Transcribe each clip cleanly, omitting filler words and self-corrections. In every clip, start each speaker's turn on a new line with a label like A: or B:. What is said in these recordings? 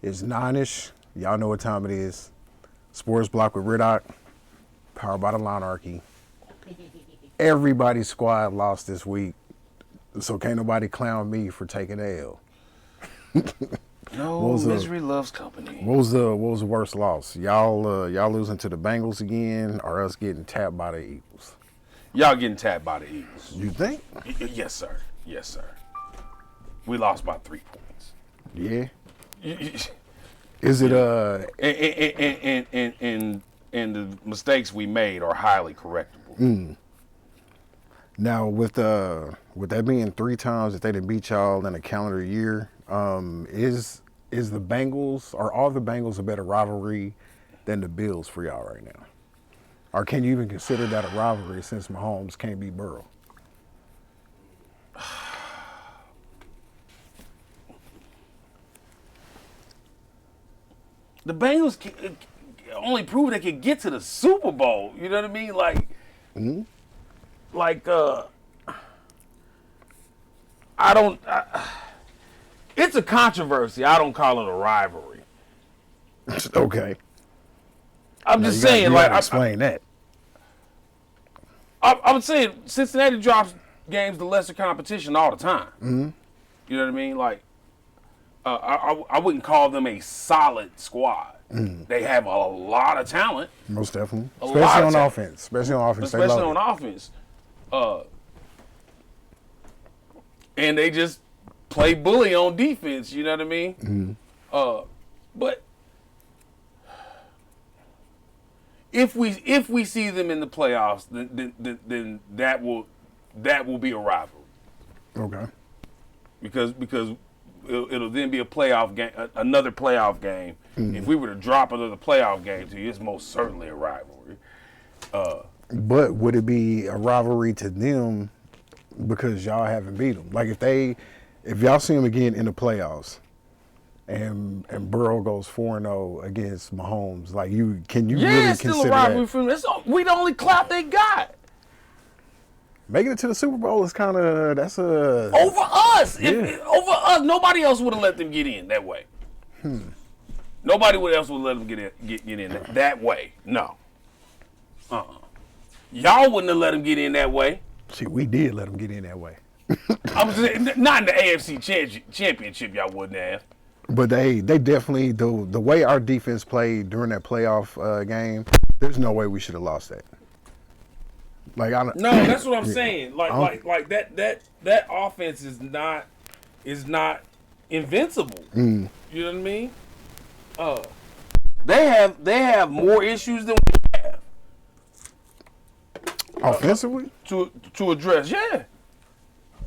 A: It's 9-ish. Y'all know what time it is. Sports Block with J-Ritoc. Powered by the Monarchy. Everybody's squad lost this week, so can't nobody clown me for taking the L.
B: No, misery loves company.
A: What was the worst loss? Y'all losing to the Bengals again, or us getting tapped by the Eagles?
B: Y'all getting tapped by the Eagles.
A: You think?
B: Yes, sir. Yes, sir. We lost by 3 points.
A: Yeah. Is it
B: and the mistakes we made are highly correctable.
A: Now with that being 3 times that they didn't beat y'all in a calendar year, is the Bengals, are all the Bengals a better rivalry than the Bills for y'all right now? Or can you even consider that a rivalry since Mahomes can't beat Burrow?
B: The Bengals only proved they could get to the Super Bowl. You know what I mean? It's a controversy. I don't call it a rivalry.
A: Okay.
B: I'm just saying,
A: explain that.
B: I'm saying Cincinnati drops games to lesser competition all the time. Mm-hmm. You know what I mean? I wouldn't call them a solid squad. Mm. They have a lot of talent.
A: Most definitely. Especially on offense.
B: And they just play bully on defense, you know what I mean? Mm-hmm. But if we see them in the playoffs, then that will be a rivalry.
A: Okay.
B: Because it'll then be a playoff game, another playoff game. Mm-hmm. If we were to drop another playoff game to you, it's most certainly a rivalry.
A: But would it be a rivalry to them because y'all haven't beat them? Like if y'all see them again in the playoffs, and Burrow goes 4-0 against Mahomes, like can you really
B: it's
A: consider
B: still a rivalry
A: that?
B: for them. We the only clout they got.
A: Making it to the Super Bowl is over us.
B: Yeah. Over us, nobody else would have let them get in that way. Nobody else would let them get in that way. No. Y'all wouldn't have let them get in that way.
A: See, we did let them get in that way.
B: I'm saying, not in the AFC championship. Y'all wouldn't have.
A: But they definitely the way our defense played during that playoff game. There's no way we should have lost that. No,
B: that's what I'm saying. Like that offense is not invincible. You know what I mean? They have more issues than we have.
A: Offensively?
B: To address, yeah.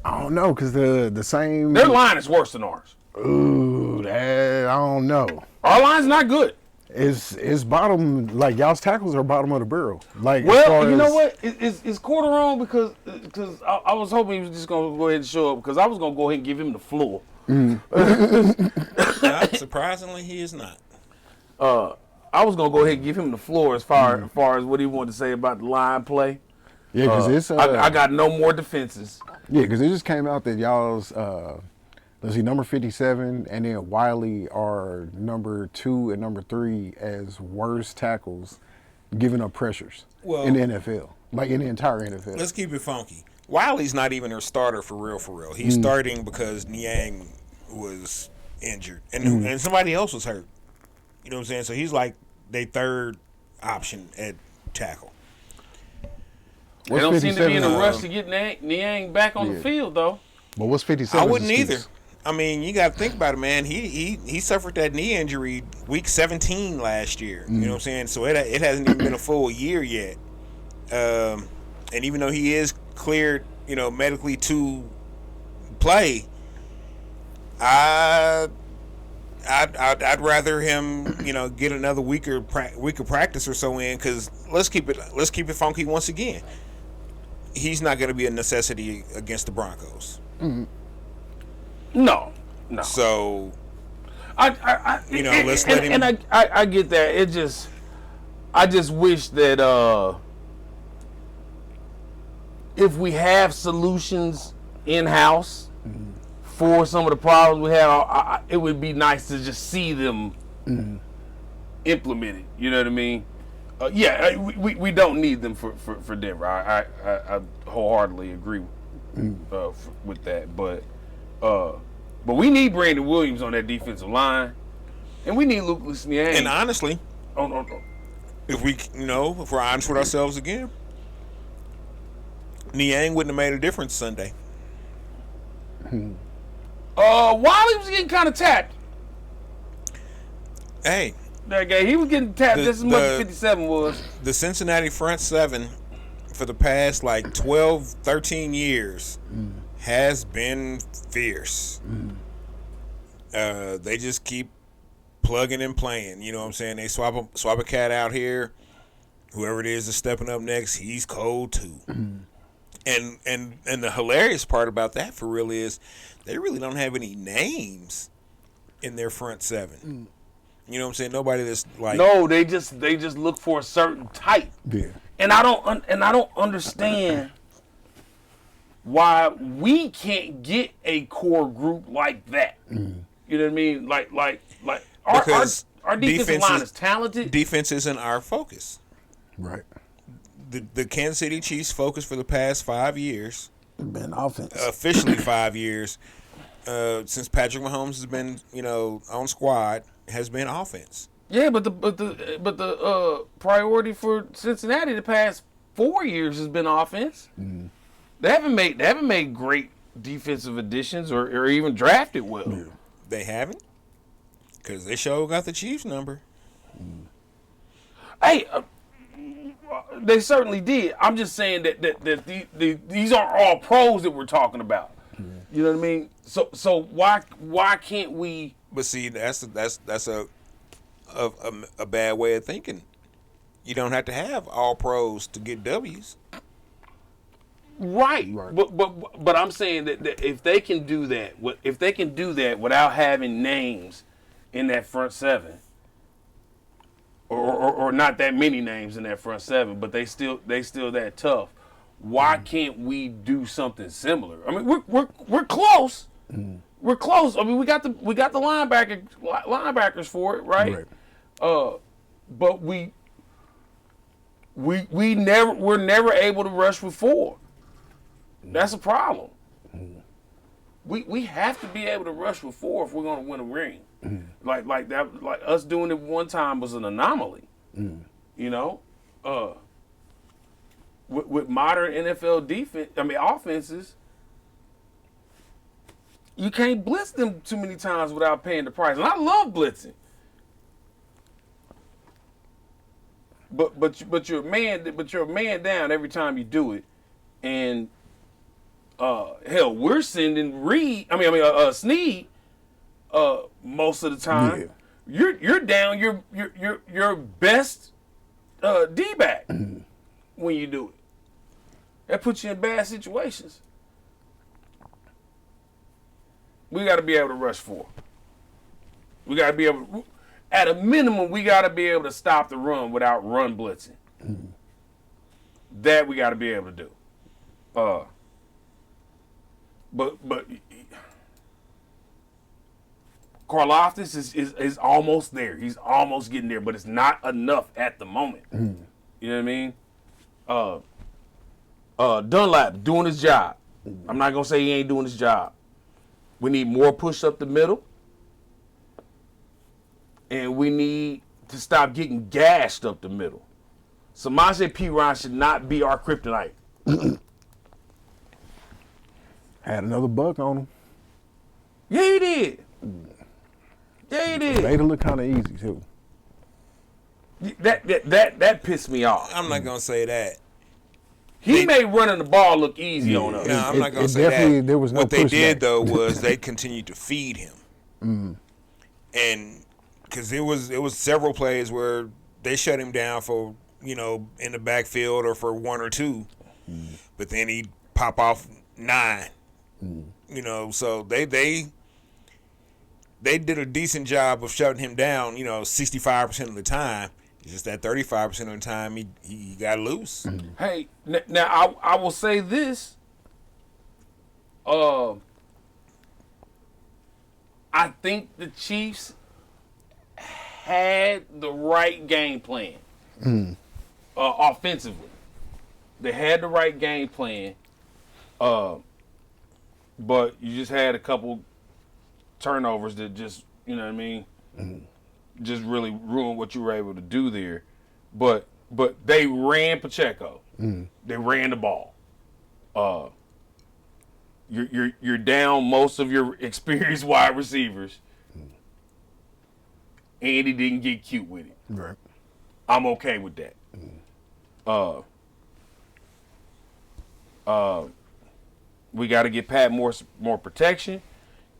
A: I don't know, because the same...
B: Their line is worse than ours.
A: Ooh, I don't know.
B: Our line's not good.
A: It's bottom, like y'all's tackles are bottom of the barrel. Like,
B: well, you know what? It's Quarter wrong because I was hoping he was just going to go ahead and show up because I was going to go ahead and give him the floor.
C: Surprisingly, he is not.
B: I was going to go ahead and give him the floor as far as what he wanted to say about the line play.
A: Yeah, because it's...
B: I got no more defenses.
A: Yeah, because it just came out that y'all's... let's see, number 57 and then Wiley are number 2 and number 3 as worst tackles giving up pressures in the NFL, like in the entire NFL.
C: Let's keep it funky. Wiley's not even their starter for real. He's starting because Niang was injured and somebody else was hurt. You know what I'm saying? So he's like their third option at tackle.
B: They don't seem to be in a rush to get Niang back on the field, though.
A: But what's 57?
C: I wouldn't either. I mean, you got to think about it, man. He suffered that knee injury week 17 last year. You know what I'm saying? So it hasn't even been a full year yet. And even though he is cleared, medically to play, I'd rather him, get another week of practice or so in, because let's keep it funky once again. He's not going to be a necessity against the Broncos.
A: Mm-hmm.
B: No.
C: So,
B: let's
C: let him.
B: And I get that. I just wish that if we have solutions in house for some of the problems we have, it would be nice to just see them implemented. You know what I mean? We don't need them for Denver. I wholeheartedly agree with that. But we need Brandon Williams on that defensive line, and we need Lucas Niang.
C: And honestly, if we're honest with ourselves again, Niang wouldn't have made a difference Sunday.
B: Wiley was getting kind of tapped.
C: Hey,
B: that guy, he was getting tapped just as much as 57 was.
C: The Cincinnati front seven for the past 12, 13 years has been fierce. They just keep plugging and playing. You know what I'm saying? They swap a cat out here. Whoever it is stepping up next, he's cold too. And the hilarious part about that for real is they really don't have any names in their front seven. You know what I'm saying? Nobody that's
B: no, they just look for a certain type.
A: Yeah.
B: And I don't understand why we can't get a core group like that. You know what I mean? Like our defensive line is talented.
C: Defense isn't our focus.
A: Right.
C: The Kansas City Chiefs' focus for the past 5 years,
A: been offense.
C: Officially 5 years, since Patrick Mahomes has been on squad, has been offense.
B: Yeah, but the priority for Cincinnati the past 4 years has been offense. They haven't made great defensive additions or even drafted well.
A: Yeah.
C: They haven't, because they sure got the Chiefs number.
B: Hey, they certainly did. I'm just saying that these aren't all pros that we're talking about. You know what I mean? So why can't we?
C: But see, that's a bad way of thinking. You don't have to have all pros to get W's.
B: Right. But I'm saying that if they can do that, without having names in that front seven, or not that many names in that front seven, but they still that tough. Why can't we do something similar? I mean, we're close. We're close. I mean, we got the linebackers for it, right? But we're never able to rush with four. That's a problem. We have to be able to rush with four if we're going to win a ring. Like that, like us doing it one time was an anomaly. You know, with modern NFL offenses, you can't blitz them too many times without paying the price. And I love blitzing, but you're a man down every time you do it. And hell, we're sending Snead most of the time. Yeah. You're down your best D-back when you do it. That puts you in bad situations. We got to be able to rush four. We got to be able, at a minimum, we got to be able to stop the run without run blitzing. That we got to be able to do. But Karlaftis is almost there. He's almost getting there, but it's not enough at the moment. You know what I mean? Dunlap doing his job. I'm not gonna say he ain't doing his job. We need more push up the middle, and we need to stop getting gashed up the middle. Samaje Perine should not be our kryptonite.
A: Had another buck on him.
B: Yeah, he did. Yeah, he did.
A: Made it look kind of easy too.
B: That pissed me off.
C: I'm not gonna say that.
B: He made running the ball look easy on us.
C: No, I'm not gonna say that.
A: There was no
C: what they
A: pushback.
C: did though was they continued to feed him, and because it was several plays where they shut him down for in the backfield or for one or two, but then he'd pop off 9. So they did a decent job of shutting him down, 65% of the time. It's just that 35% of the time he got loose.
B: Hey, now I will say this. I think the Chiefs had the right game plan offensively. They had the right game plan, but you just had a couple turnovers that just, you know what I mean, just really ruined what you were able to do there. But they ran Pacheco. They ran the ball. You're down most of your experienced wide receivers. Andy didn't get cute with it.
A: Right.
B: I'm okay with that. We got to get Pat more protection,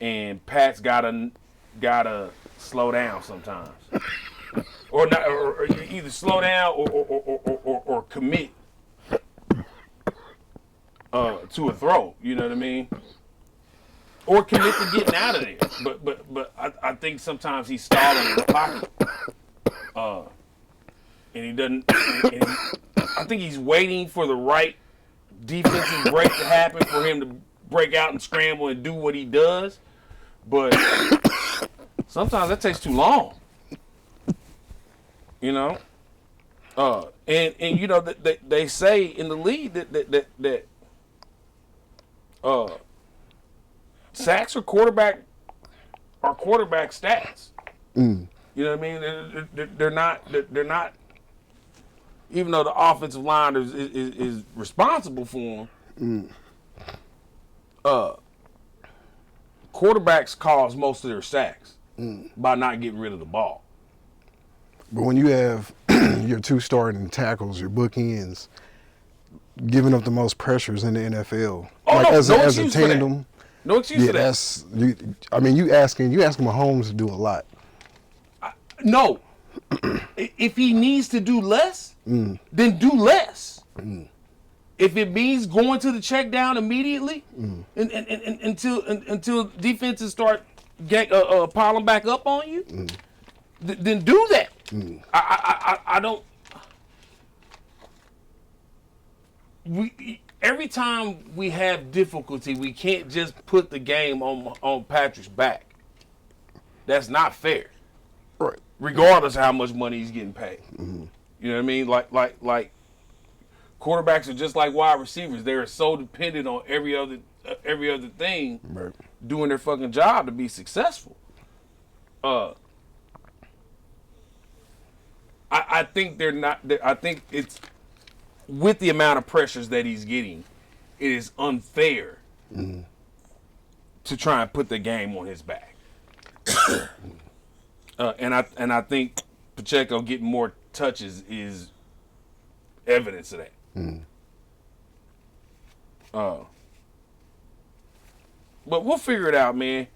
B: and Pat's gotta slow down sometimes, or not, or either slow down or commit to a throw. You know what I mean? Or commit to getting out of there. But I think sometimes he's stalling in the pocket, and he doesn't. I think he's waiting for the right defensive break to happen for him to break out and scramble and do what he does. But sometimes that takes too long. You know? And you know that they say in the league that sacks are quarterback stats. You know what I mean? They're not. Even though the offensive line is responsible for them, quarterbacks cause most of their sacks by not getting rid of the ball.
A: But when you have your two starting tackles, your bookends, giving up the most pressures in the NFL, as a tandem,
B: no excuse for that.
A: You asking Mahomes to do a lot.
B: No, if he needs to do less, then do less. If it means going to the check down immediately, and until defenses start piling back up on you, then do that. I don't. Every time we have difficulty, we can't just put the game on Patrick's back. That's not fair.
A: Right.
B: Regardless of how much money he's getting paid. You know what I mean? Like quarterbacks are just like wide receivers. They're so dependent on every other thing doing their fucking job to be successful. I think they're not. I think it's with the amount of pressures that he's getting, it is unfair to try and put the game on his back. And I think Pacheco getting more touches is evidence of that. But we'll figure it out, man.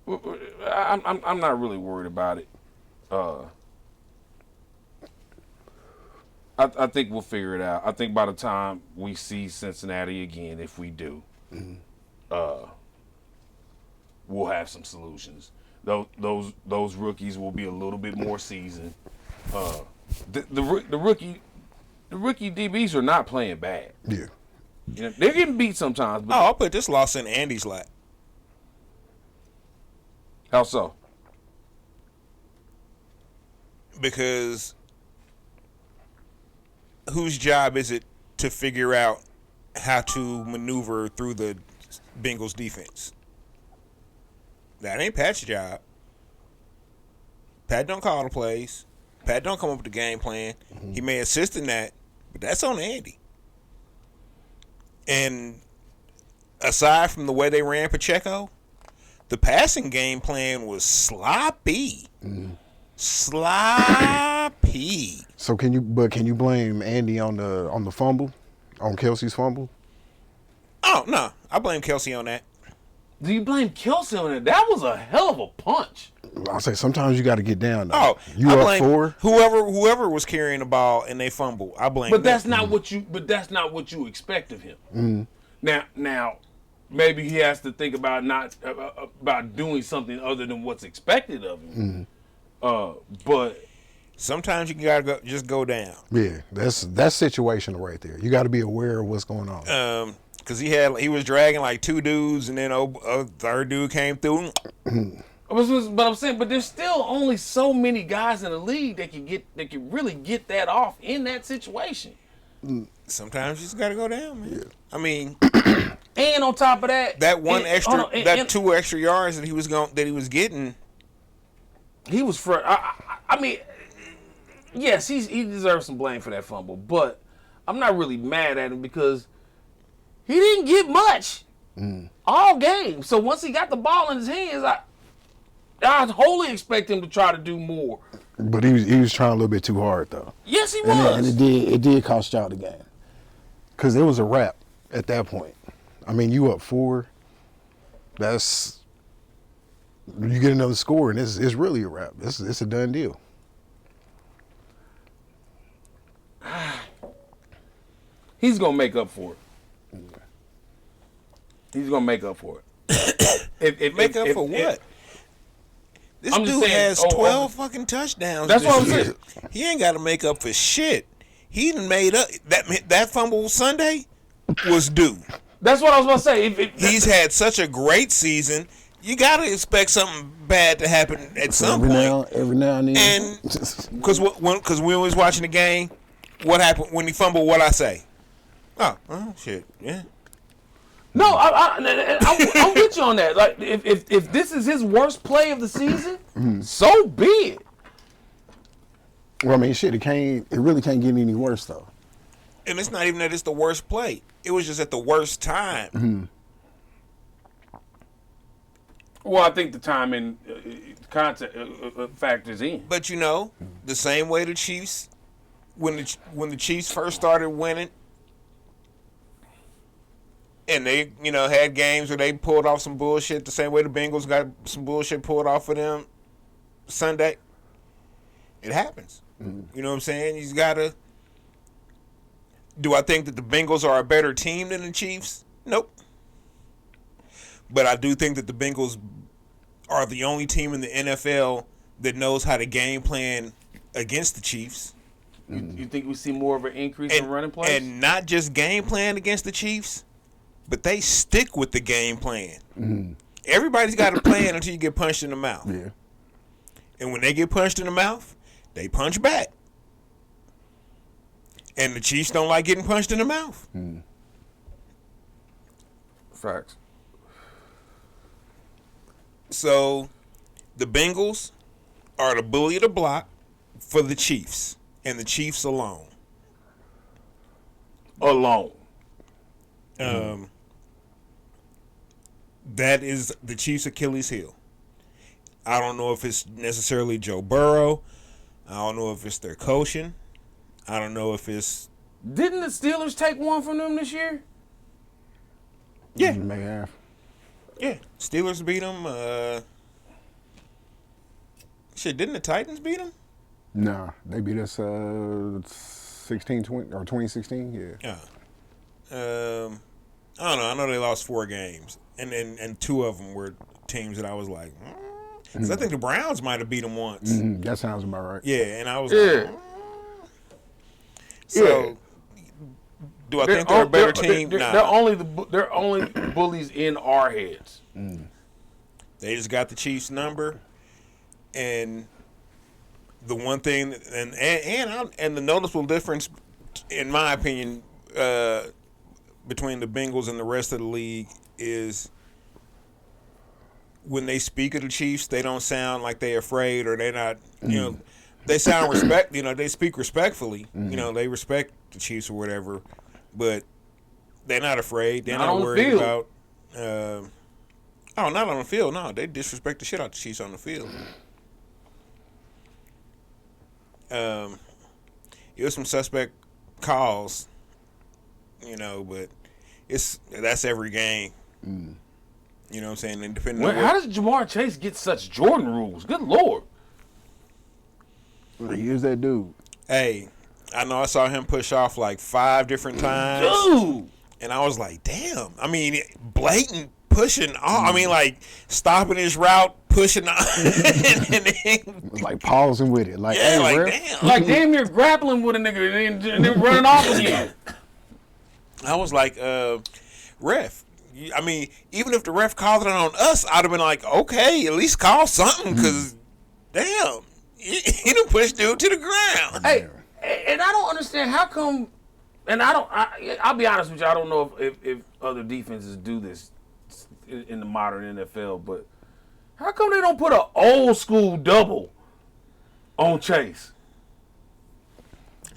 B: I'm not really worried about it. I think we'll figure it out. I think by the time we see Cincinnati again, if we do, we'll have some solutions. Those rookies will be a little bit more seasoned. The rookie DBs are not playing bad.
A: Yeah,
B: you know, they're getting beat sometimes. But
C: I'll put this loss in Andy's lap.
B: How so?
C: Because whose job is it to figure out how to maneuver through the Bengals defense? That ain't Pat's job. Pat don't call the plays. Pat don't come up with the game plan. He may assist in that, but that's on Andy. And aside from the way they ran Pacheco, the passing game plan was sloppy. Sloppy.
A: So can you blame Andy on the fumble, on Kelsey's fumble?
C: Oh no, I blame Kelsey on that.
B: Do you blame Kelsey on it? That was a hell of a punch.
A: I'll say sometimes you got to get down. Though.
C: Oh,
A: you
C: I
A: up
C: blame
A: 4?
C: Whoever was carrying the ball and they fumble. I blame.
B: But that's not what you. But that's not what you expect of him. Now, maybe he has to think about about doing something other than what's expected of him. But
C: sometimes you gotta just go down.
A: Yeah, that's situational right there. You got to be aware of what's going on.
C: Because he was dragging like two dudes, and then a third dude came through.
B: But I'm saying, but there's still only so many guys in the league that can really get that off in that situation.
C: Sometimes you just gotta go down, man. Yeah. I mean,
B: and on top of that,
C: that 2 extra yards that he was getting,
B: he was for. I mean, yes, he deserves some blame for that fumble, but I'm not really mad at him because he didn't get much all game. So once he got the ball in his hands, I wholly expect him to try to do more.
A: But he was trying a little bit too hard though.
B: Yes, he was.
A: And it did cost y'all the game. Cause it was a wrap at that point. I mean, you up 4. You get another score, and it's really a wrap. It's a done deal.
B: He's gonna make up for it. He's gonna make up for it.
C: Make up for what? This dude has 12 fucking touchdowns.
B: That's what I'm saying.
C: He ain't got to make up for shit. He done made up. That fumble Sunday was due.
B: That's what I was going to say.
C: He's had such a great season. You got to expect something bad to happen at some point.
A: Every now and then.
C: And because we was watching the game, what happened when he fumbled? What I say? Oh shit, yeah.
B: No, I'm with you on that. Like, if this is his worst play of the season, so be it.
A: Well, I mean, shit, it really can't get any worse though.
C: And it's not even that it's the worst play. It was just at the worst time.
A: Mm-hmm.
B: Well, I think the timing concept factors in.
C: But the same way the Chiefs, when the Chiefs first started winning. And they, had games where they pulled off some bullshit the same way the Bengals got some bullshit pulled off of them Sunday. It happens. Mm-hmm. You know what I'm saying? You just gotta. Do I think that the Bengals are a better team than the Chiefs? Nope. But I do think that the Bengals are the only team in the NFL that knows how to game plan against the Chiefs.
B: You think we see more of an increase in running plays?
C: And not just game plan against the Chiefs, but they stick with the game plan. Mm-hmm. Everybody's got a plan until you get punched in the mouth.
A: Yeah.
C: And when they get punched in the mouth, they punch back. And the Chiefs don't like getting punched in the mouth.
A: Mm.
B: Facts.
C: So the Bengals are the bully of the block for the Chiefs. And the Chiefs alone. That is the Chiefs' Achilles heel. I don't know if it's necessarily Joe Burrow. I don't know if it's their coaching. I don't know if it's...
B: Didn't the Steelers take one from them this year?
C: Yeah.
A: May have.
C: Yeah. Steelers beat them. Didn't the Titans beat them?
A: Nah, they beat us 16-20 or 2016. Yeah.
C: I don't know. I know they lost 4 games, and 2 of them were teams that I was like, because I think the Browns might have beat them once.
A: Mm-hmm. That sounds about right.
C: Yeah, and I was like, so do I think they're a better team? Nah.
B: They're only bullies in our heads.
A: Mm.
C: They just got the Chiefs' number, and the one thing, and the noticeable difference, in my opinion, between the Bengals and the rest of the league is when they speak of the Chiefs, they don't sound like they're afraid or they're not, they sound they speak respectfully. Mm-hmm. They respect the Chiefs or whatever, but they're not afraid. They're not worried about, not on the field. No, they disrespect the shit out the Chiefs on the field. It was some suspect calls, but that's every game. Mm. You know what I'm saying? And depending on
B: how does Jamar Chase get such Jordan rules? Good Lord.
A: He is that dude.
C: Hey, I know I saw him push off like 5 different times.
B: Dude.
C: And I was like, damn. I mean, blatant pushing off. I mean, like stopping his route, pushing off. and then,
A: like pausing with it. Like,
C: yeah,
A: hey,
C: like damn.
B: Like damn near grappling with a nigga and then running off again.
C: I was like, ref. I mean, even if the ref called it on us, I'd have been like, okay, at least call something, because damn, he done pushed dude to the ground.
B: Hey, and I don't understand how come. And I'll be honest with you. I don't know if other defenses do this in the modern NFL, but how come they don't put an old school double on Chase?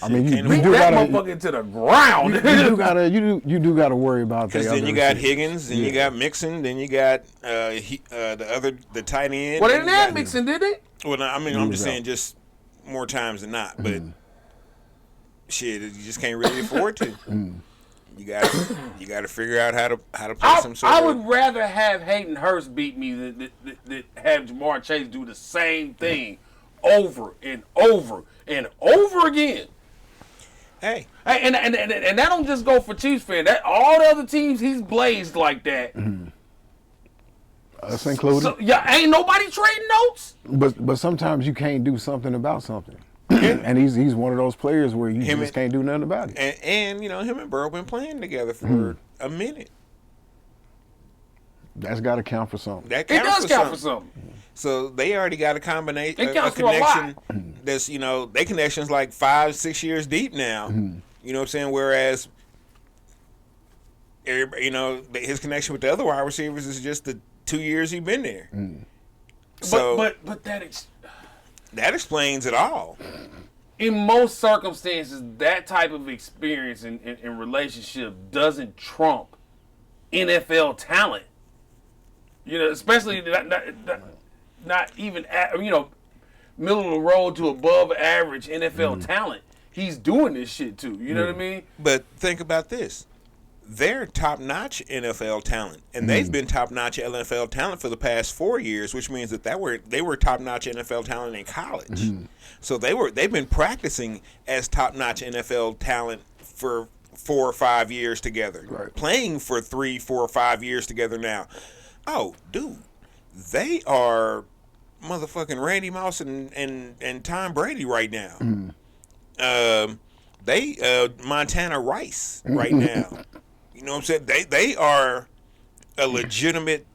A: I mean, you
B: Beat
A: do
B: that
A: gotta,
B: motherfucker to the ground.
A: you do gotta worry about that.
C: Because then you got Higgins, then you got Mixon, then you got the tight end.
B: Well, they didn't have Mixon, did they?
C: Well, no, I mean, I'm just saying, just more times than not. But shit, you just can't really afford to. You got to figure out how to play some sort.
B: I would rather have Hayden Hurst beat me than have Jamar Chase do the same thing over and over and over again.
C: Hey,
B: and that don't just go for Chiefs fan. That all the other teams he's blazed like that.
A: Us included.
B: So, yeah, ain't nobody trading notes.
A: But sometimes you can't do something about something. And he's one of those players where you just can't do nothing about it.
C: And you know, him and Burrow been playing together for a minute.
A: That's got to count for something.
B: It does count for something.
C: So they already got a combination,
B: It
C: a
B: counts for a lot.
C: connection. That's, you know, they connection's like 5-6 years deep now. You know what I'm saying? Whereas, everybody, you know, his connection with the other wide receivers is just the 2 years he's been there. So,
B: but
C: that explains it all.
B: in most circumstances, that type of experience and relationship doesn't trump NFL talent. You know, especially not even middle of the road to above average NFL talent. He's doing this shit too. You know what I mean?
C: But think about this. They're top-notch NFL talent, and they've been top-notch NFL talent for the past 4 years, which means that they were top-notch NFL talent in college. So they've been practicing as top-notch NFL talent for 4 or 5 years together, playing for 3, 4, or 5 years together now. Oh, dude, they are motherfucking Randy Moss and Tom Brady right now. They Montana Rice right now. You know what I'm saying? They are a legitimate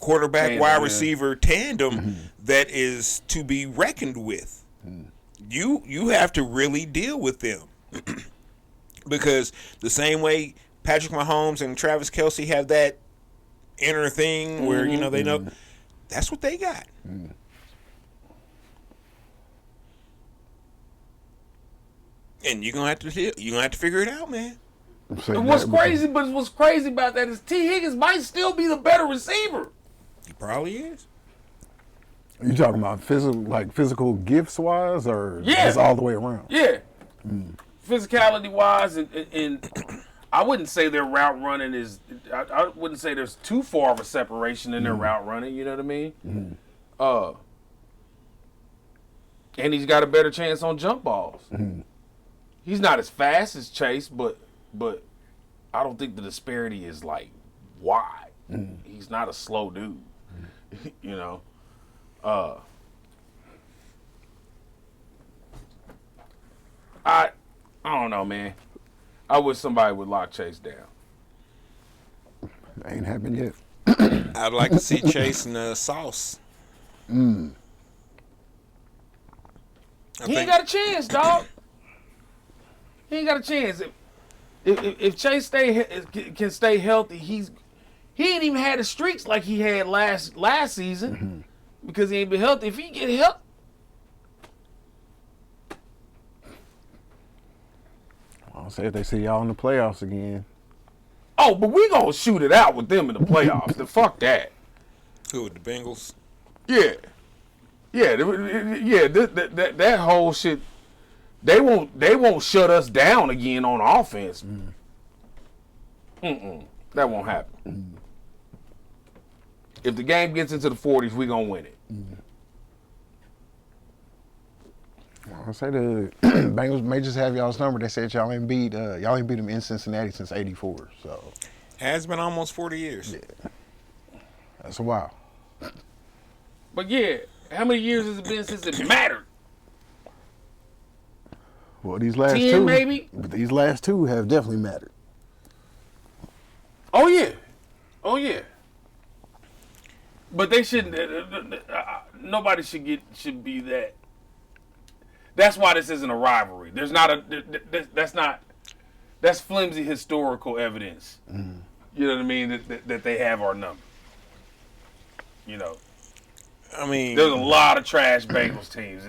C: quarterback wide receiver tandem that is to be reckoned with. You have to really deal with them. Because the same way Patrick Mahomes and Travis Kelce have that inner thing where, you know, they know that's what they got. And you're gonna have to figure it out, man.
B: And what's crazy about that is T. Higgins might still be the better receiver.
C: He probably is.
A: You talking about physical gifts wise, or just all the way around?
B: Yeah, physicality wise, and I wouldn't say their route running is. I wouldn't say there's too far of a separation in their route running. You know what I mean? And he's got a better chance on jump balls. He's not as fast as Chase, but I don't think the disparity is like wide. He's not a slow dude. You know. I don't know, man. I wish somebody would lock Chase down.
A: Ain't happened yet.
C: I'd like to see Chase in the sauce.
B: He ain't got a chance, dog. He ain't got a chance. If Chase can stay healthy, he ain't even had the streaks like he had last season because he ain't been healthy. If he get healthy,
A: I'll say if they see y'all in the playoffs again.
B: oh, but we gonna shoot it out with them in the playoffs. Then fuck that.
C: Who, the Bengals?
B: Yeah. That whole shit. They won't shut us down again on offense. That won't happen. If the game gets into the 40s, we gonna win it.
A: I'll say the Bengals may just have y'all's number. They said y'all ain't beat them in Cincinnati since '84. So
C: Has been almost 40 years.
A: Yeah. That's a while.
B: But yeah, how many years has it been since it mattered?
A: Well, these last
B: 10
A: two,
B: maybe?
A: but these last two have definitely mattered.
B: Oh yeah, oh yeah. But they shouldn't. Nobody should be that. That's why this isn't a rivalry. There's not a. That's flimsy historical evidence. You know what I mean? That they have our number. You know.
C: I mean,
B: there's a lot of trash Bengals teams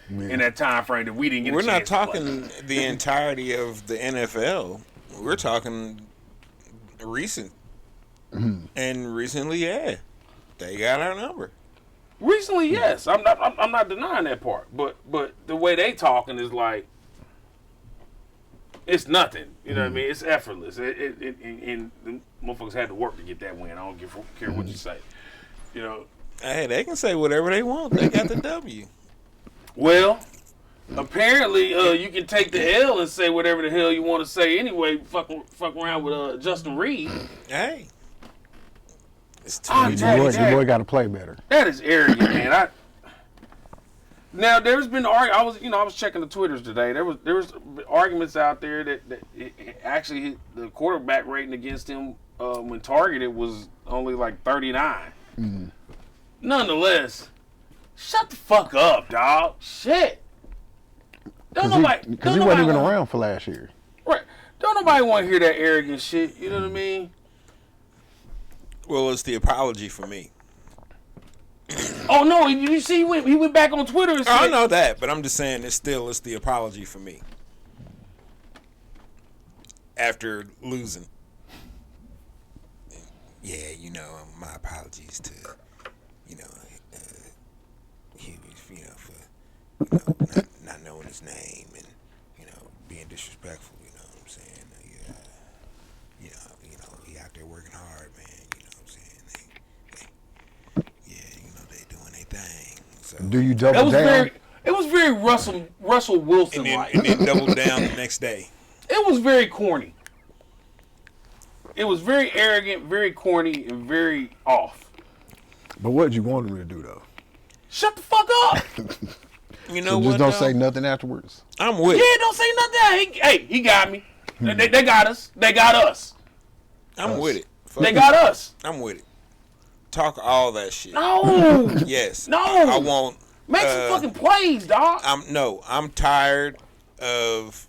B: in that time frame that we didn't get.
C: We're
B: a
C: not
B: chance
C: talking the entirety of the NFL. We're talking recent, and recently, yeah, they got our number.
B: Recently, yes, I'm not denying that part, but the way they talking is like it's nothing. You know what I mean? It's effortless. And the motherfuckers had to work to get that win. I don't care what you say. You know.
C: Hey, they can say whatever they want. They got the W.
B: Well, apparently, you can take the L and say whatever the hell you want to say anyway. Fuck around with Justin Reed.
C: Hey.
A: Your boy got to play better.
B: That is arrogant, man. Now there's been I was checking the Twitters today. There was arguments out there that actually the quarterback rating against him when targeted was only like 39. Nonetheless, shut the fuck up, dog. Shit.
A: Because he wasn't even around for last year.
B: Right. Don't nobody want to hear that arrogant shit. You know what I mean?
C: Well, it's the apology for me.
B: Oh no! You see, he went back on Twitter and said,
C: I know that, but I'm just saying it's the apology for me after losing. Yeah, my apologies to Hughes, for not knowing his name and being disrespectful. You know what I'm saying? He out there working hard, man. You know what I'm saying? They doing their thing. So
A: do you double down?
B: It was very Russell Wilson like.
C: And then double down the next day.
B: It was very corny. It was very arrogant, very corny, and very off.
A: But what did you want him to do though?
B: Shut the fuck up.
C: You know
A: so
C: what?
A: Just don't say nothing afterwards.
C: I'm with.
B: Yeah, don't say nothing. He got me. They got us. They got us.
C: I'm with it.
B: They got us.
C: I'm with it. Talk all that shit.
B: No.
C: Yes.
B: No.
C: I won't.
B: Make some fucking plays, dog.
C: I'm tired of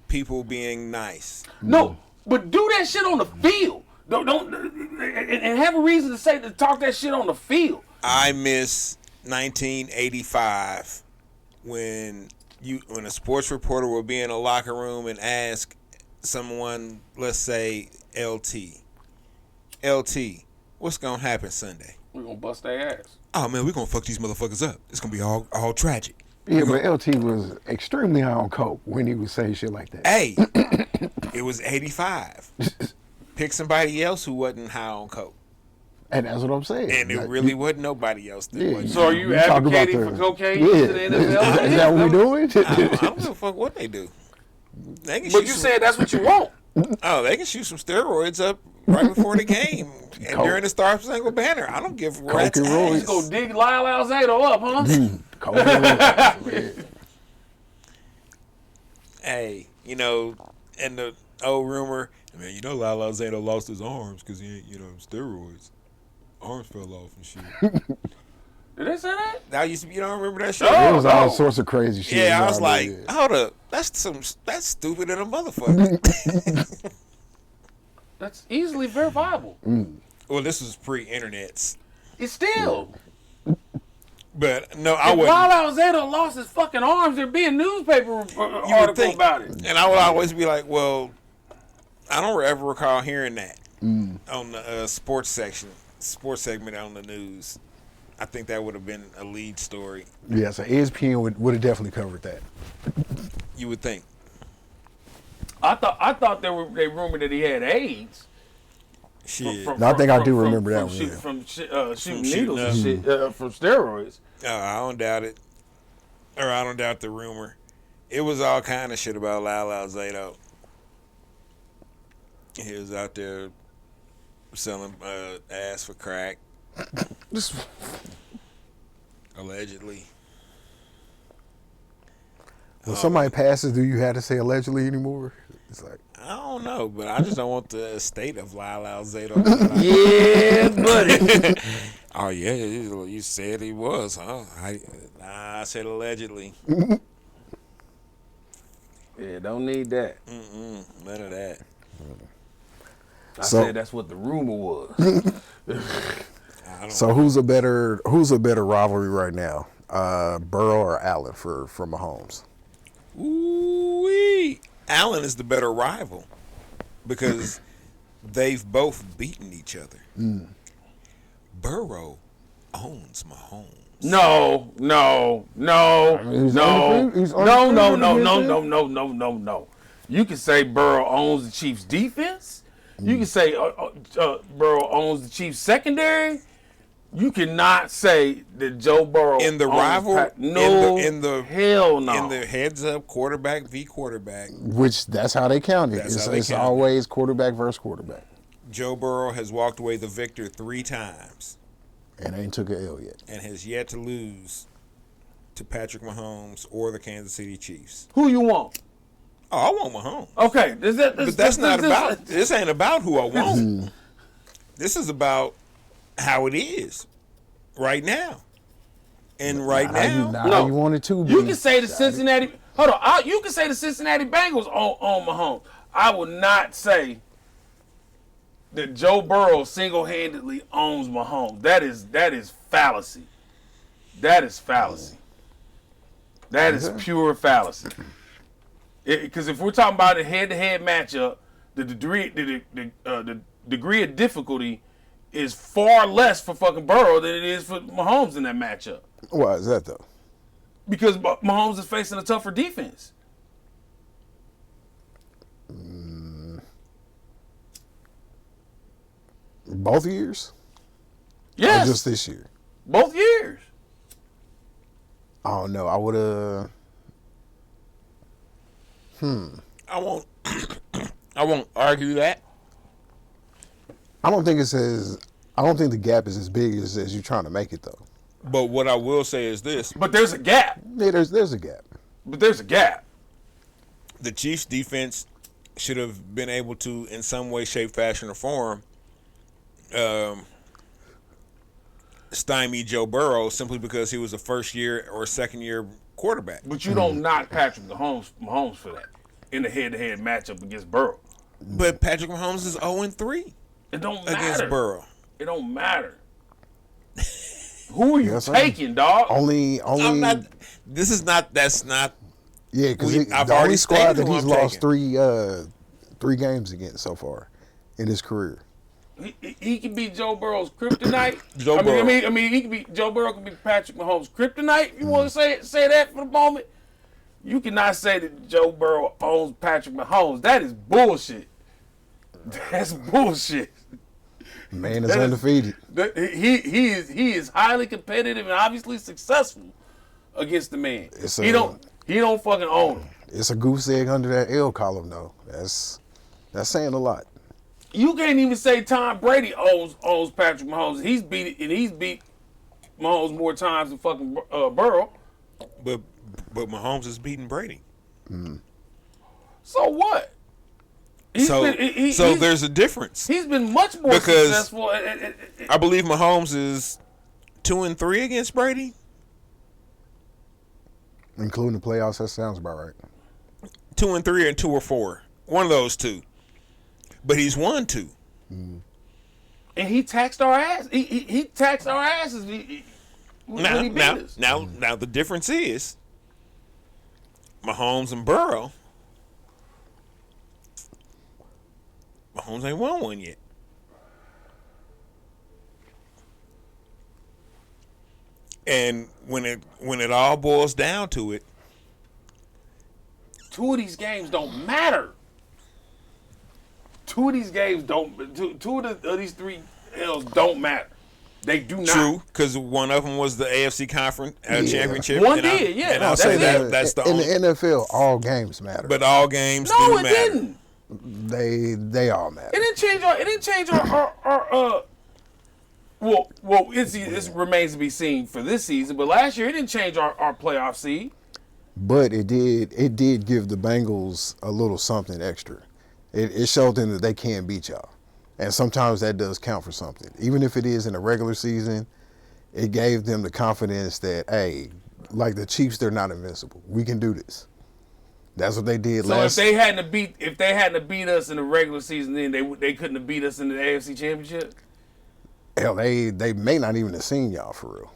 C: people being nice.
B: No, but do that shit on the field. Don't and have a reason to talk that shit on the field.
C: I miss 1985 when a sports reporter would be in a locker room and ask someone, let's say LT, what's gonna happen Sunday?
B: We're gonna bust their ass.
C: Oh man, we're gonna fuck these motherfuckers up. It's gonna be all tragic.
A: Yeah, but LT was extremely high on coke when he was saying shit like that.
C: Hey, it was 85. Pick somebody else who wasn't high on coke.
A: And that's what I'm saying.
C: And it really wasn't nobody else that wasn't.
B: So are you advocating for cocaine in the NFL?
A: Is that what we doing?
C: I don't give a fuck what they do.
B: But you said that's what you want.
C: Oh, they can shoot some steroids up right before the game and during the Star Spangled Banner. I don't give a rat's ass.
B: He's gonna dig Lyle Alzado up, huh?
A: Coke and rolls.
C: Hey, and the old rumor, man, Lyle Alzado lost his arms because he ain't, steroids. Arms fell off and shit.
B: Did they say that?
C: Now you don't remember that shit?
A: It was all sorts of crazy shit.
C: Yeah, I was like, hold up, that's stupid in a motherfucker.
B: That's easily verifiable.
C: Well, this was pre-internets.
B: It's still.
C: But no, I wouldn't.
B: Lyle Alzado lost his fucking arms, there'd be a newspaper article about it.
C: And I would always be like, well, I don't ever recall hearing that on the sports segment on the news. I think that would have been a lead story.
A: Yeah, so ESPN would have definitely covered that.
C: You would think.
B: I thought they rumored that he had AIDS.
C: Shit.
A: I think I do remember that one.
B: From shooting needles and shit from steroids.
C: I don't doubt it. Or I don't doubt the rumor. It was all kind of shit about Lyle Alzado. He was out there selling ass for crack. Allegedly.
A: When somebody passes, do you have to say allegedly anymore? It's like,
C: I don't know, but I just don't want the estate of Lyle Alzado.
B: Yeah, buddy.
C: Oh yeah, you said he was, huh? I said allegedly.
B: Yeah, don't need that.
C: None of that.
B: I said that's what the rumor was.
A: so who's a better rivalry right now? Burrow or Allen for Mahomes?
C: Ooh-wee. Allen is the better rival because they've both beaten each other. Burrow owns Mahomes.
B: No. You can say Burrow owns the Chiefs' defense. You can say Burrow owns the Chiefs' secondary. You cannot say that Joe Burrow
C: In the
B: owns
C: rival,
B: no,
C: in the
B: hell no.
C: in the heads up quarterback v quarterback,
A: Which that's how they count it. It's always quarterback versus quarterback.
C: Joe Burrow has walked away the victor 3 times
A: And ain't took a L yet.
C: and has yet to lose to Patrick Mahomes or the Kansas City Chiefs.
B: Who you want?
C: Oh, I want Mahomes.
B: Okay,
C: But that's not about. This ain't about who I want. This is about how it is right now. And right now,
A: No, you want it to be.
B: You can say the Cincinnati. Hold on. You can say the Cincinnati Bengals on Mahomes. I will not say that Joe Burrow single-handedly owns Mahomes. That is fallacy. That is fallacy. That is pure fallacy. Because if we're talking about a head-to-head matchup, the degree of difficulty is far less for fucking Burrow than it is for Mahomes in that matchup.
A: Why is that though?
B: Because Mahomes is facing a tougher defense.
A: Both years?
B: Yes.
A: Or just this year?
B: Both years.
A: I don't know. I would have.
C: I won't. I won't argue that.
A: I don't think the gap is as big as you're trying to make it though.
C: But what I will say is this:
B: But there's a gap.
A: Yeah, there's a gap.
B: But there's a gap.
C: the Chiefs' defense should have been able to, in some way, shape, fashion, or form, stymie Joe Burrow simply because he was a first-year or second-year quarterback.
B: But you don't knock Patrick Mahomes for that in the head-to-head matchup against Burrow.
C: But Patrick Mahomes is 0-3
B: It don't matter.
C: against Burrow.
B: It don't matter. Who are you taking, dog?
A: Only.
C: I'm not. This is not. That's not.
A: Yeah, because
C: I've
A: the
C: already
A: only squad
C: stated
A: that
C: who
A: he's
C: I'm
A: lost
C: taking.
A: three games against so far in his career.
B: He can be Joe Burrow's kryptonite.
C: Burrow.
B: I mean, he can be Joe Burrow. Can be Patrick Mahomes' kryptonite. If you want to say that for the moment, you cannot say that Joe Burrow owns Patrick Mahomes. That is bullshit. That's bullshit.
A: Man is undefeated.
B: He is highly competitive and obviously successful against the man. He don't fucking own him.
A: It's a goose egg under that L column though. That's saying a lot.
B: You can't even say Tom Brady owns Patrick Mahomes. He's beat Mahomes more times than fucking Burrow.
C: But Mahomes is beating Brady.
B: So what?
C: So there's a difference.
B: He's been much more successful.
C: I believe Mahomes is 2-3 against Brady,
A: Including the playoffs, that sounds about right.
C: 2-3 or 2-4, one of those two. But he's won 2.
B: And he taxed our ass. He taxed our asses when he beat us.
C: Now the difference is Mahomes and Burrow. Mahomes ain't won one yet. And when it all boils down to it,
B: 2 of these games don't matter. 2 of these games don't. Two of these 3 L's don't matter. They do not.
C: True, because one of them was the AFC Conference Championship.
B: One did, yeah.
C: And I'll say that's the
A: in
C: only.
A: the NFL, all games matter.
C: But all games
B: No,
C: do
B: it
C: matter.
B: didn't.
A: They all matter.
B: It didn't change our well, it remains to be seen for this season. But last year, it didn't change our playoff seed.
A: But it did give the Bengals a little something extra. It showed them that they can beat y'all. And sometimes that does count for something. Even if it is in the regular season, it gave them the confidence that, hey, like the Chiefs, they're not invincible. We can do this. That's what they did last.
B: So if they hadn't beat us in the regular season, then they couldn't have beat us in the AFC Championship.
A: Hell, they may not even have seen y'all for real.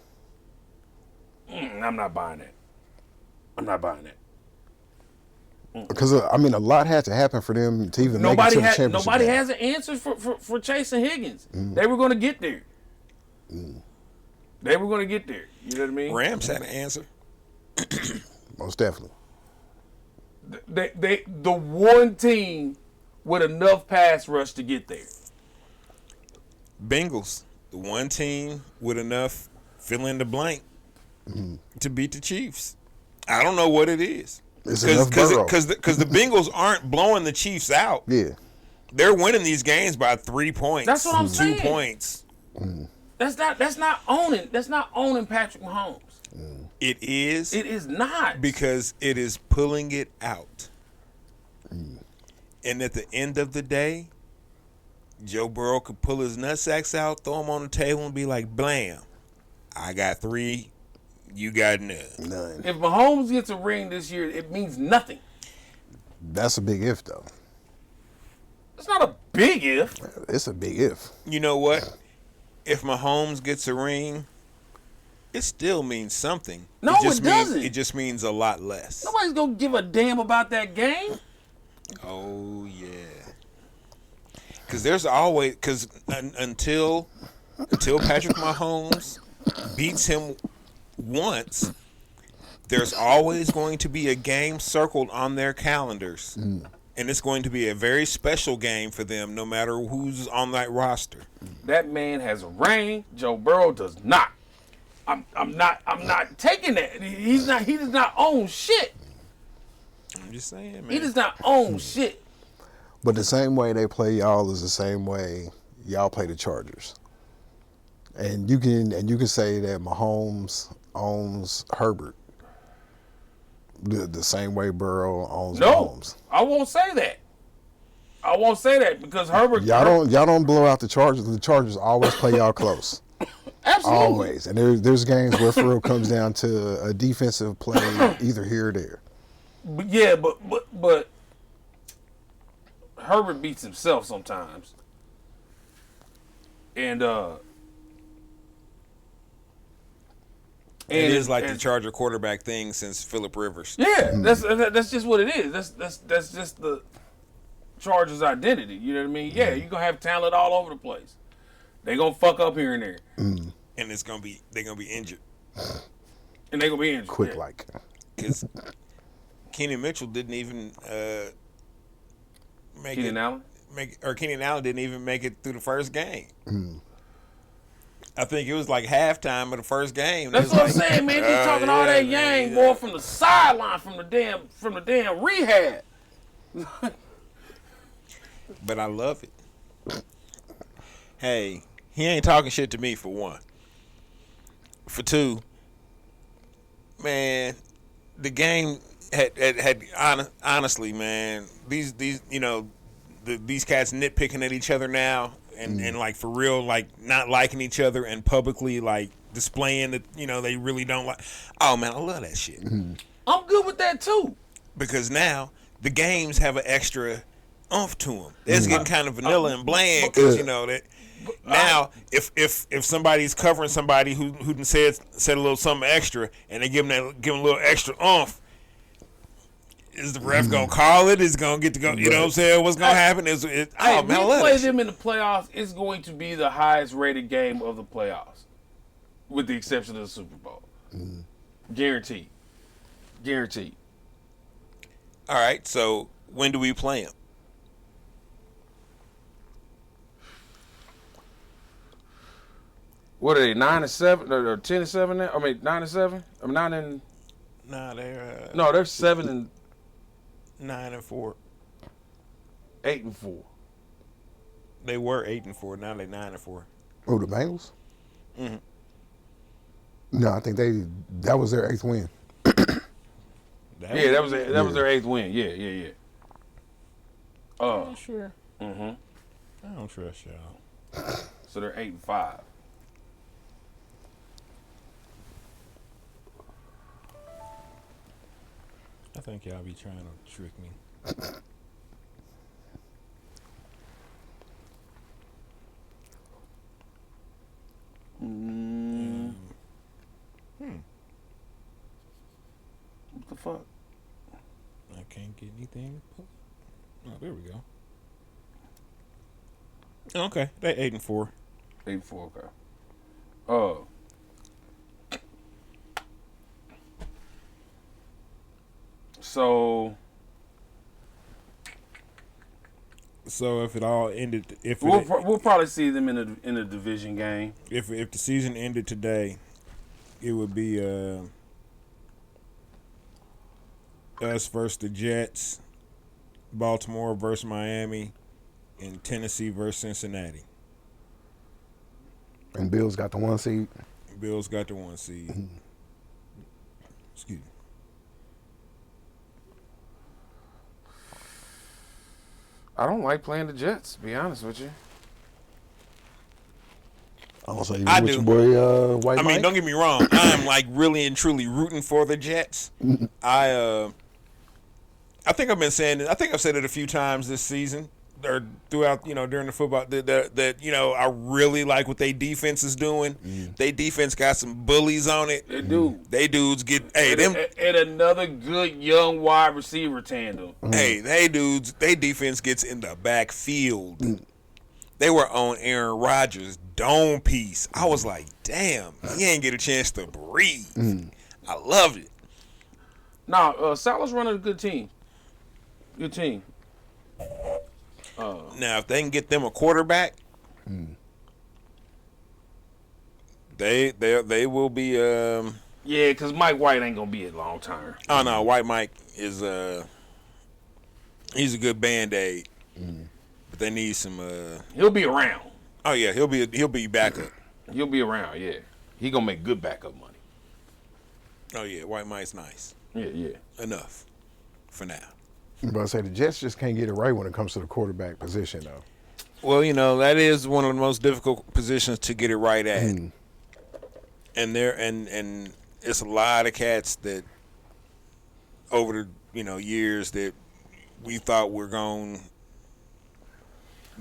B: I'm not buying that. I'm not buying that.
A: Because I mean, a lot had to happen for them to even make it to the championship.
B: Nobody has an answer for Chase and Higgins. They were going to get there. They were going to get there. You know what I mean?
C: Rams had an answer.
A: Most definitely.
B: The one team with enough pass rush to get there.
C: Bengals, the one team with enough fill in the blank to beat the Chiefs. I don't know what it is.
A: It's enough Burrow.
C: Because the Bengals aren't blowing the Chiefs out.
A: Yeah.
C: They're winning these games by 3 points.
B: That's what I'm
C: 2
B: saying.
C: points.
B: That's not owning Patrick Mahomes.
C: It is.
B: It is not.
C: Because it is pulling it out. And at the end of the day, Joe Burrow could pull his nutsacks out, throw them on the table, and be like, blam, I got 3, you got none.
B: If Mahomes gets a ring this year, it means nothing.
A: That's a big if, though.
B: It's not a big if.
A: It's a big if.
C: You know what? If Mahomes gets a ring, it still means something.
B: No, it doesn't.
C: It just means a lot less.
B: Nobody's going to give a damn about that game.
C: Oh, yeah. Because there's always, until Patrick Mahomes beats him once, there's always going to be a game circled on their calendars. And it's going to be a very special game for them, no matter who's on that roster.
B: That man has a ring. Joe Burrow does not. I'm not taking that. He does not own shit.
C: I'm just saying, man.
B: He does not own shit.
A: But the same way they play y'all is the same way y'all play the Chargers. And you can say that Mahomes owns Herbert the same way Burrow owns Mahomes.
B: I won't say that. I won't say that because Herbert.
A: Y'all don't blow out the Chargers. The Chargers always play y'all close.
B: Absolutely.
A: Always. And there's games where for real comes down to a defensive play either here or there.
B: But yeah, but Herbert beats himself sometimes. And
C: it is like the Charger quarterback thing since Phillip Rivers.
B: Yeah, that's just what it is. That's just the Chargers' identity. You know what I mean? Yeah, you're gonna have talent all over the place. They gonna fuck up here and there.
C: And they're gonna be injured.
B: And they gonna be injured.
A: Quick like.
C: Because Keenan Mitchell didn't even make
B: Keenan Allen?
C: Keenan Allen didn't even make it through the first game. I think it was like halftime of the first game.
B: That's what I'm saying, man. They talking all that yang, boy, from the sideline, from the damn rehab.
C: But I love it. Hey, he ain't talking shit to me for one. For two, man, the game had honestly, man, these these cats nitpicking at each other now. And like for real, like not liking each other and publicly like displaying that they really don't like. Oh man, I love that shit.
B: I'm good with that too.
C: Because now the games have an extra oomph to them. It's getting kind of vanilla and bland because that. Now if somebody's covering somebody who said a little something extra and they give them a little extra oomph. Is the ref gonna call it? Is gonna get to go? You know what I'm saying? What's gonna happen? Is it? Oh man,
B: we play them in the playoffs. It's going to be the highest rated game of the playoffs, with the exception of the Super Bowl. Guaranteed.
C: All right. So when do we play them?
B: What are they? 9-7 or 10-7 now? I mean 9-7. I mean 9 and.
C: Nah, they're.
B: No, they're 7 and.
C: 9-4.
B: 8-4.
C: They were 8-4. Now they're 9-4.
A: Oh, the Bengals?
C: Mm-hmm.
A: No, I think that was their 8th win.
C: The
B: Yeah, that was their 8th win. Yeah.
C: I'm sure.
B: Mm-hmm.
C: I don't trust y'all.
B: So they're 8-5.
C: I think y'all be trying to trick me.
B: What the fuck?
C: I can't get anything to pull. Oh, there we go. Okay, they 8-4.
B: 8-4. Okay. So
C: if it all ended,
B: we'll probably see them in a division game.
C: If the season ended today, it would be us versus the Jets, Baltimore versus Miami, and Tennessee versus Cincinnati.
A: And Bills got the 1 seed.
C: Bills got the 1 seed. Excuse me.
B: I don't like playing the Jets, to be honest with you.
A: Also,
C: I
A: with
C: do.
A: your boy White
C: I mean,
A: Mike?
C: don't get me wrong. I'm like really and truly rooting for the Jets. I think I've been saying it. I think I've said it a few times this season or throughout, during the football that I really like what they defense is doing. They defense got some bullies on it.
B: They do.
C: They dudes get
B: and another good young wide receiver tandem.
C: Hey, they defense gets in the backfield. They were on Aaron Rodgers' dome piece. I was like, damn, he ain't get a chance to breathe. I loved it.
B: Nah, Salah's running a good team. Good team.
C: Now, if they can get them a quarterback, they will be.
B: Yeah, because Mike White ain't gonna be a long term.
C: Oh no, White Mike is he's a good Band-Aid, but they need some.
B: He'll be around.
C: Oh yeah, he'll be backup.
B: He'll be around. Yeah, he gonna make good backup money.
C: Oh yeah, White Mike's nice.
B: Yeah.
C: Enough for now.
A: I'm about to say the Jets just can't get it right when it comes to the quarterback position, though.
C: Well, that is one of the most difficult positions to get it right at. And it's a lot of cats that over the years that we thought were going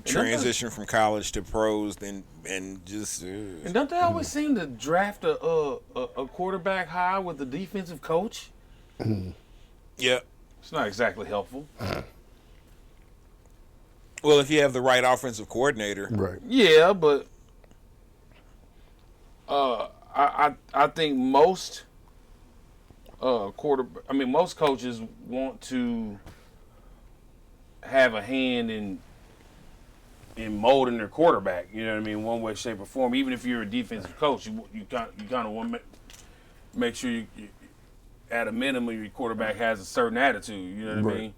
C: to transition from college to pros and just
B: And don't they always seem to draft a quarterback high with a defensive coach?
C: yeah.
B: It's not exactly helpful.
C: Well, if you have the right offensive coordinator,
A: Right.
B: Yeah, but I think most most coaches want to have a hand in molding their quarterback. You know what I mean? One way, shape, or form. Even if you're a defensive coach, you kind of want to make sure you at a minimum your quarterback has a certain attitude. You know what I mean?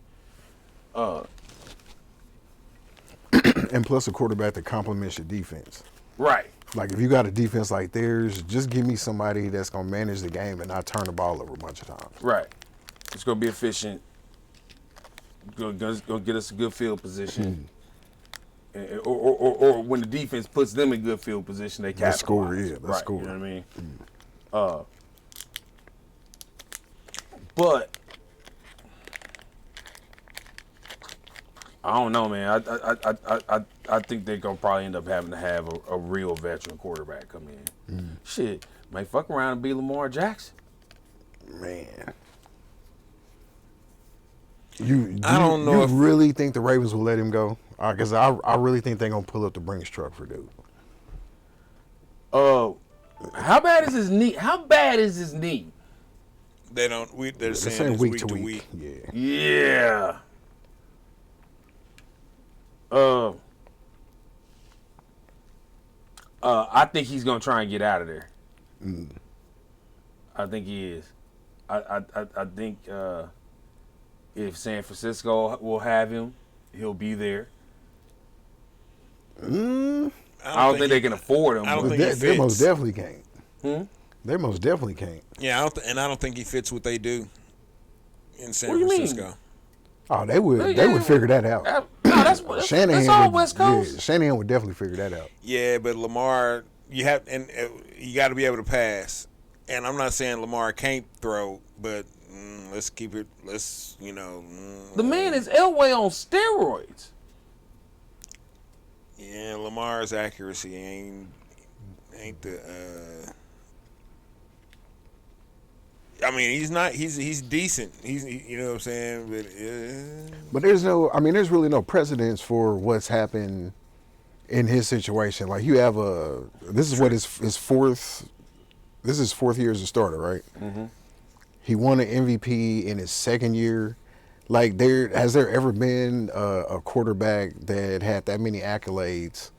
A: And plus a quarterback that complements your defense.
B: Right.
A: Like if you got a defense like theirs, just give me somebody that's gonna manage the game and not turn the ball over a bunch of times.
B: Right. It's gonna be efficient. Gonna get us a good field position. Or when the defense puts them in good field position, they capitalize.
A: Score, yeah, let's
B: right.
A: score.
B: You know what I mean? But I don't know, man. I think they're gonna probably end up having to have a real veteran quarterback come in. Shit, may fuck around and be Lamar Jackson.
A: Man.
C: I don't know
A: You
C: if
A: really think the Ravens will let him go? Because I really think they're gonna pull up the Brinks truck for dude.
B: How bad is his knee? How bad is his knee?
C: They're saying it's week to week.
A: Yeah.
B: Yeah. I think he's gonna try and get out of there. I think he is. I think if San Francisco will have him, he'll be there. I don't think they can afford him.
C: I don't think he
A: They most
C: fits.
A: definitely can't. They most definitely can't.
C: Yeah, I don't think he fits what they do. in San
B: What do you mean?
C: Francisco.
A: Oh, they would figure that out.
B: No, that's
A: Shanahan
B: all
A: would,
B: West Coast.
A: Yeah, Shanahan would definitely figure that out.
C: Yeah, but Lamar, you got to be able to pass. And I'm not saying Lamar can't throw, but let's keep it.
B: The man is Elway on steroids.
C: Yeah, Lamar's accuracy ain't the. I mean, he's not. He's decent. You know what I'm saying.
A: But there's really no precedence for what's happened in his situation. Like you have this is what his fourth. This is 4th year as a starter, right?
B: Mm-hmm.
A: He won an MVP in his 2nd year. Like, has there ever been a quarterback that had that many accolades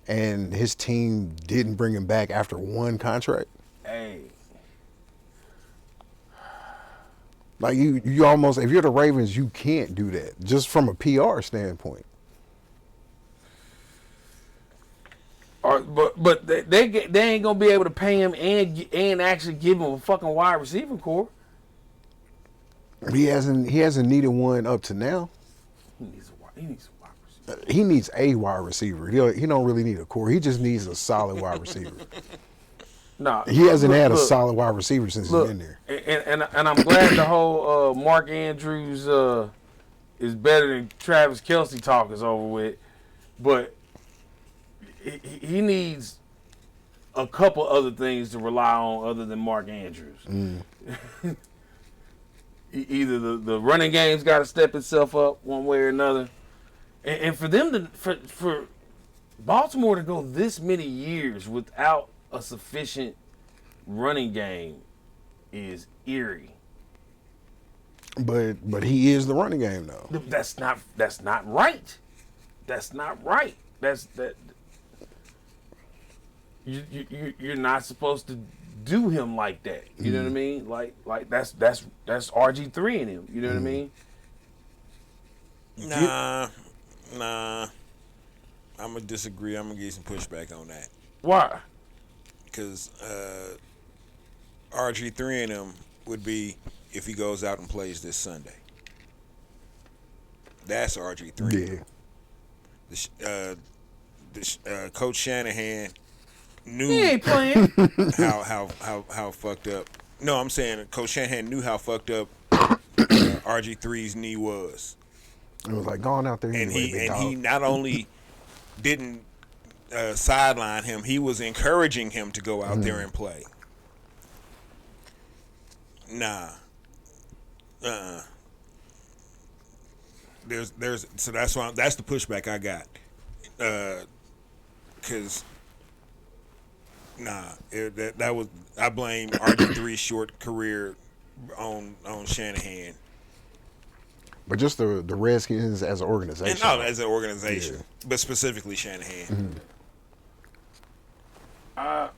A: and his team didn't bring him back after one contract?
B: Hey.
A: Like, you almost, if you're the Ravens, you can't do that, just from a PR standpoint.
B: But they ain't gonna be able to pay him and actually give him a fucking wide receiver core.
A: He hasn't needed one up to now.
B: He needs a wide receiver.
A: He needs a wide receiver. He don't really need a core. He just needs a solid wide receiver.
B: Nah,
A: he hasn't had a solid wide receiver since he's been there.
B: And I'm glad the whole Mark Andrews is better than Travis Kelce talk is over with, but he needs a couple other things to rely on other than Mark Andrews. Either the running game's got to step itself up one way or another, and for them for Baltimore to go this many years without a sufficient running game is eerie.
A: But he is the running game though.
B: That's not right. That's not right. You're not supposed to do him like that. You know what I mean? Like that's RG3 in him. You know what I mean?
C: Nah. I'm gonna disagree. I'm gonna give you some pushback on that.
B: Why?
C: Because RG3 in him would be if he goes out and plays this Sunday. That's RG3.
A: Yeah.
C: Coach Shanahan knew
B: He ain't playing.
C: how fucked up. No, I'm saying Coach Shanahan knew how fucked up RG3's knee was.
A: It was like going out there
C: And he not only didn't sideline him, he was encouraging him to go out there and play. Nah. So that's why that's the pushback I got. Cause that was I blame RG3's short career on Shanahan.
A: But just the Redskins as an organization.
C: And as an organization, but specifically Shanahan.
B: I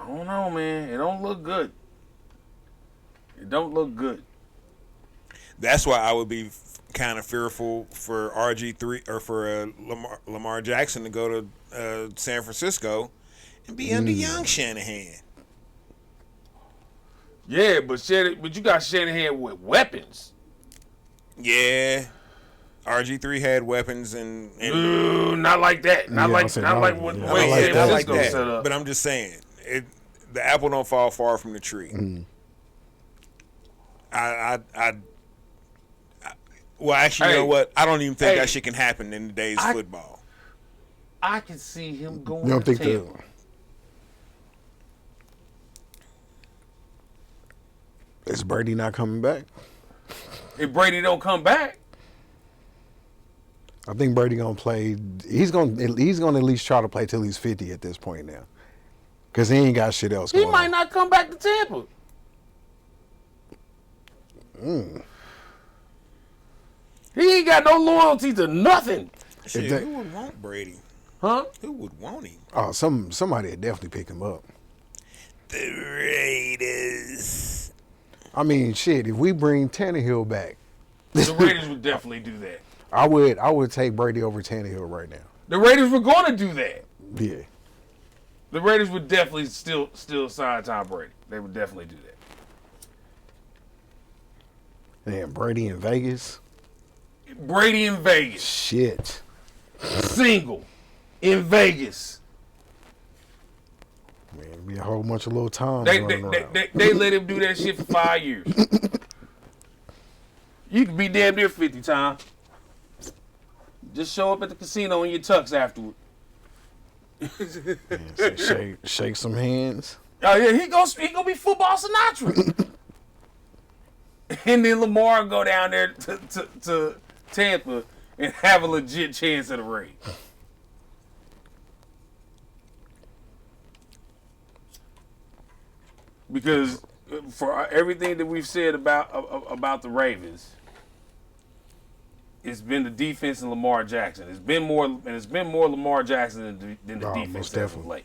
B: don't know, man. It don't look good. It don't look good.
C: That's why I would be kind of fearful for RG3 or for Lamar Jackson to go to San Francisco and be under young Shanahan.
B: Yeah, but you got Shanahan with weapons.
C: Yeah, RG3 had weapons and
B: Ooh, not like that. Not like what the way San Francisco set up.
C: But I'm just saying, the apple don't fall far from the tree. Well, actually, you know what? I don't even think that shit can happen in today's football.
B: I can see him going.
A: You don't
B: to
A: think
B: Tampa.
A: Is Brady not coming back?
B: If Brady don't come back,
A: I think Brady gonna play. He's gonna at least try to play till he's 50 at this point now, because he ain't got shit else.
B: He might not come back to Tampa. He ain't got no loyalty to nothing.
C: Shit, who would want Brady?
B: Huh?
C: Who would want him?
A: Oh, somebody would definitely pick him up.
C: The Raiders.
A: I mean, shit. If we bring Tannehill back,
B: The Raiders would definitely do that.
A: I would take Brady over Tannehill right now.
B: The Raiders were going to do that.
A: Yeah.
B: The Raiders would definitely still sign Tom Brady. They would definitely do that.
A: Man, Brady in Vegas.
B: Brady in Vegas.
A: Shit.
B: Single. In Vegas.
A: Man, it'd be a whole bunch of little Toms
B: They
A: running around.
B: they let him do that shit for 5 years. You could be damn near 50, Tom. Just show up at the casino in your tux afterward.
A: Man, say, shake some hands.
B: Oh yeah, he gonna be football Sinatra. And then Lamar go down there to Tampa and have a legit chance at a ring. Because for everything that we've said about the Ravens, it's been the defense and Lamar Jackson. It's been more Lamar Jackson than the defense as of late.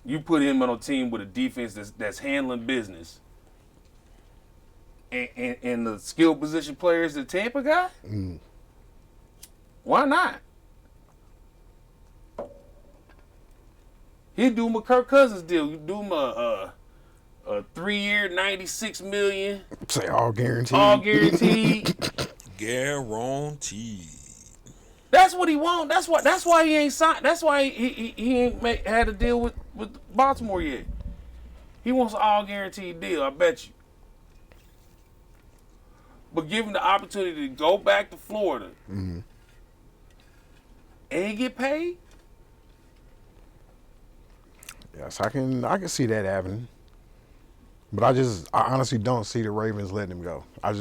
B: You put him on a team with a defense that's handling business, and the skill position players the Tampa got. Why not? He'd do him a Kirk Cousins deal. You do him a 3-year, $96 million.
A: Say all guaranteed.
B: All guaranteed.
C: Guaranteed.
B: That's what he want. That's why he ain't signed. That's why he ain't had a deal with Baltimore yet. He wants an all guaranteed deal. I bet you. But give him the opportunity to go back to Florida and get paid.
A: Yes, I can see that happening. But I honestly don't see the Ravens letting him go. I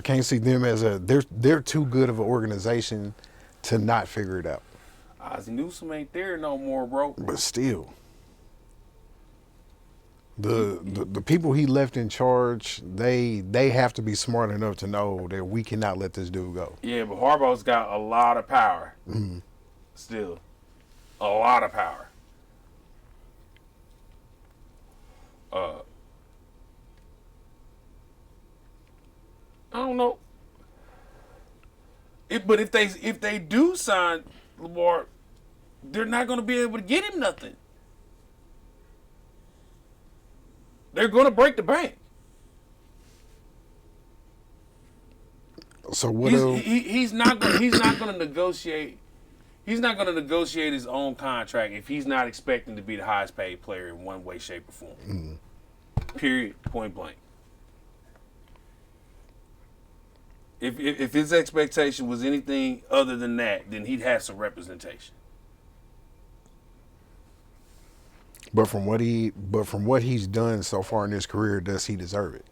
A: can't see them as they're too good of an organization to not figure it out.
B: Ozzie Newsome ain't there no more, bro.
A: But still, the people he left in charge, they have to be smart enough to know that we cannot let this dude go.
B: Yeah, but Harbaugh's got a lot of power. Still, a lot of power. I don't know. But if they do sign Lamar, they're not going to be able to get him nothing. They're going to break the bank.
A: So what?
B: He's not going to negotiate. He's not going to negotiate his own contract if he's not expecting to be the highest paid player in one way, shape, or form. Period. Point blank. If his expectation was anything other than that, then he'd have some representation.
A: But from what he's done so far in his career, does he deserve it?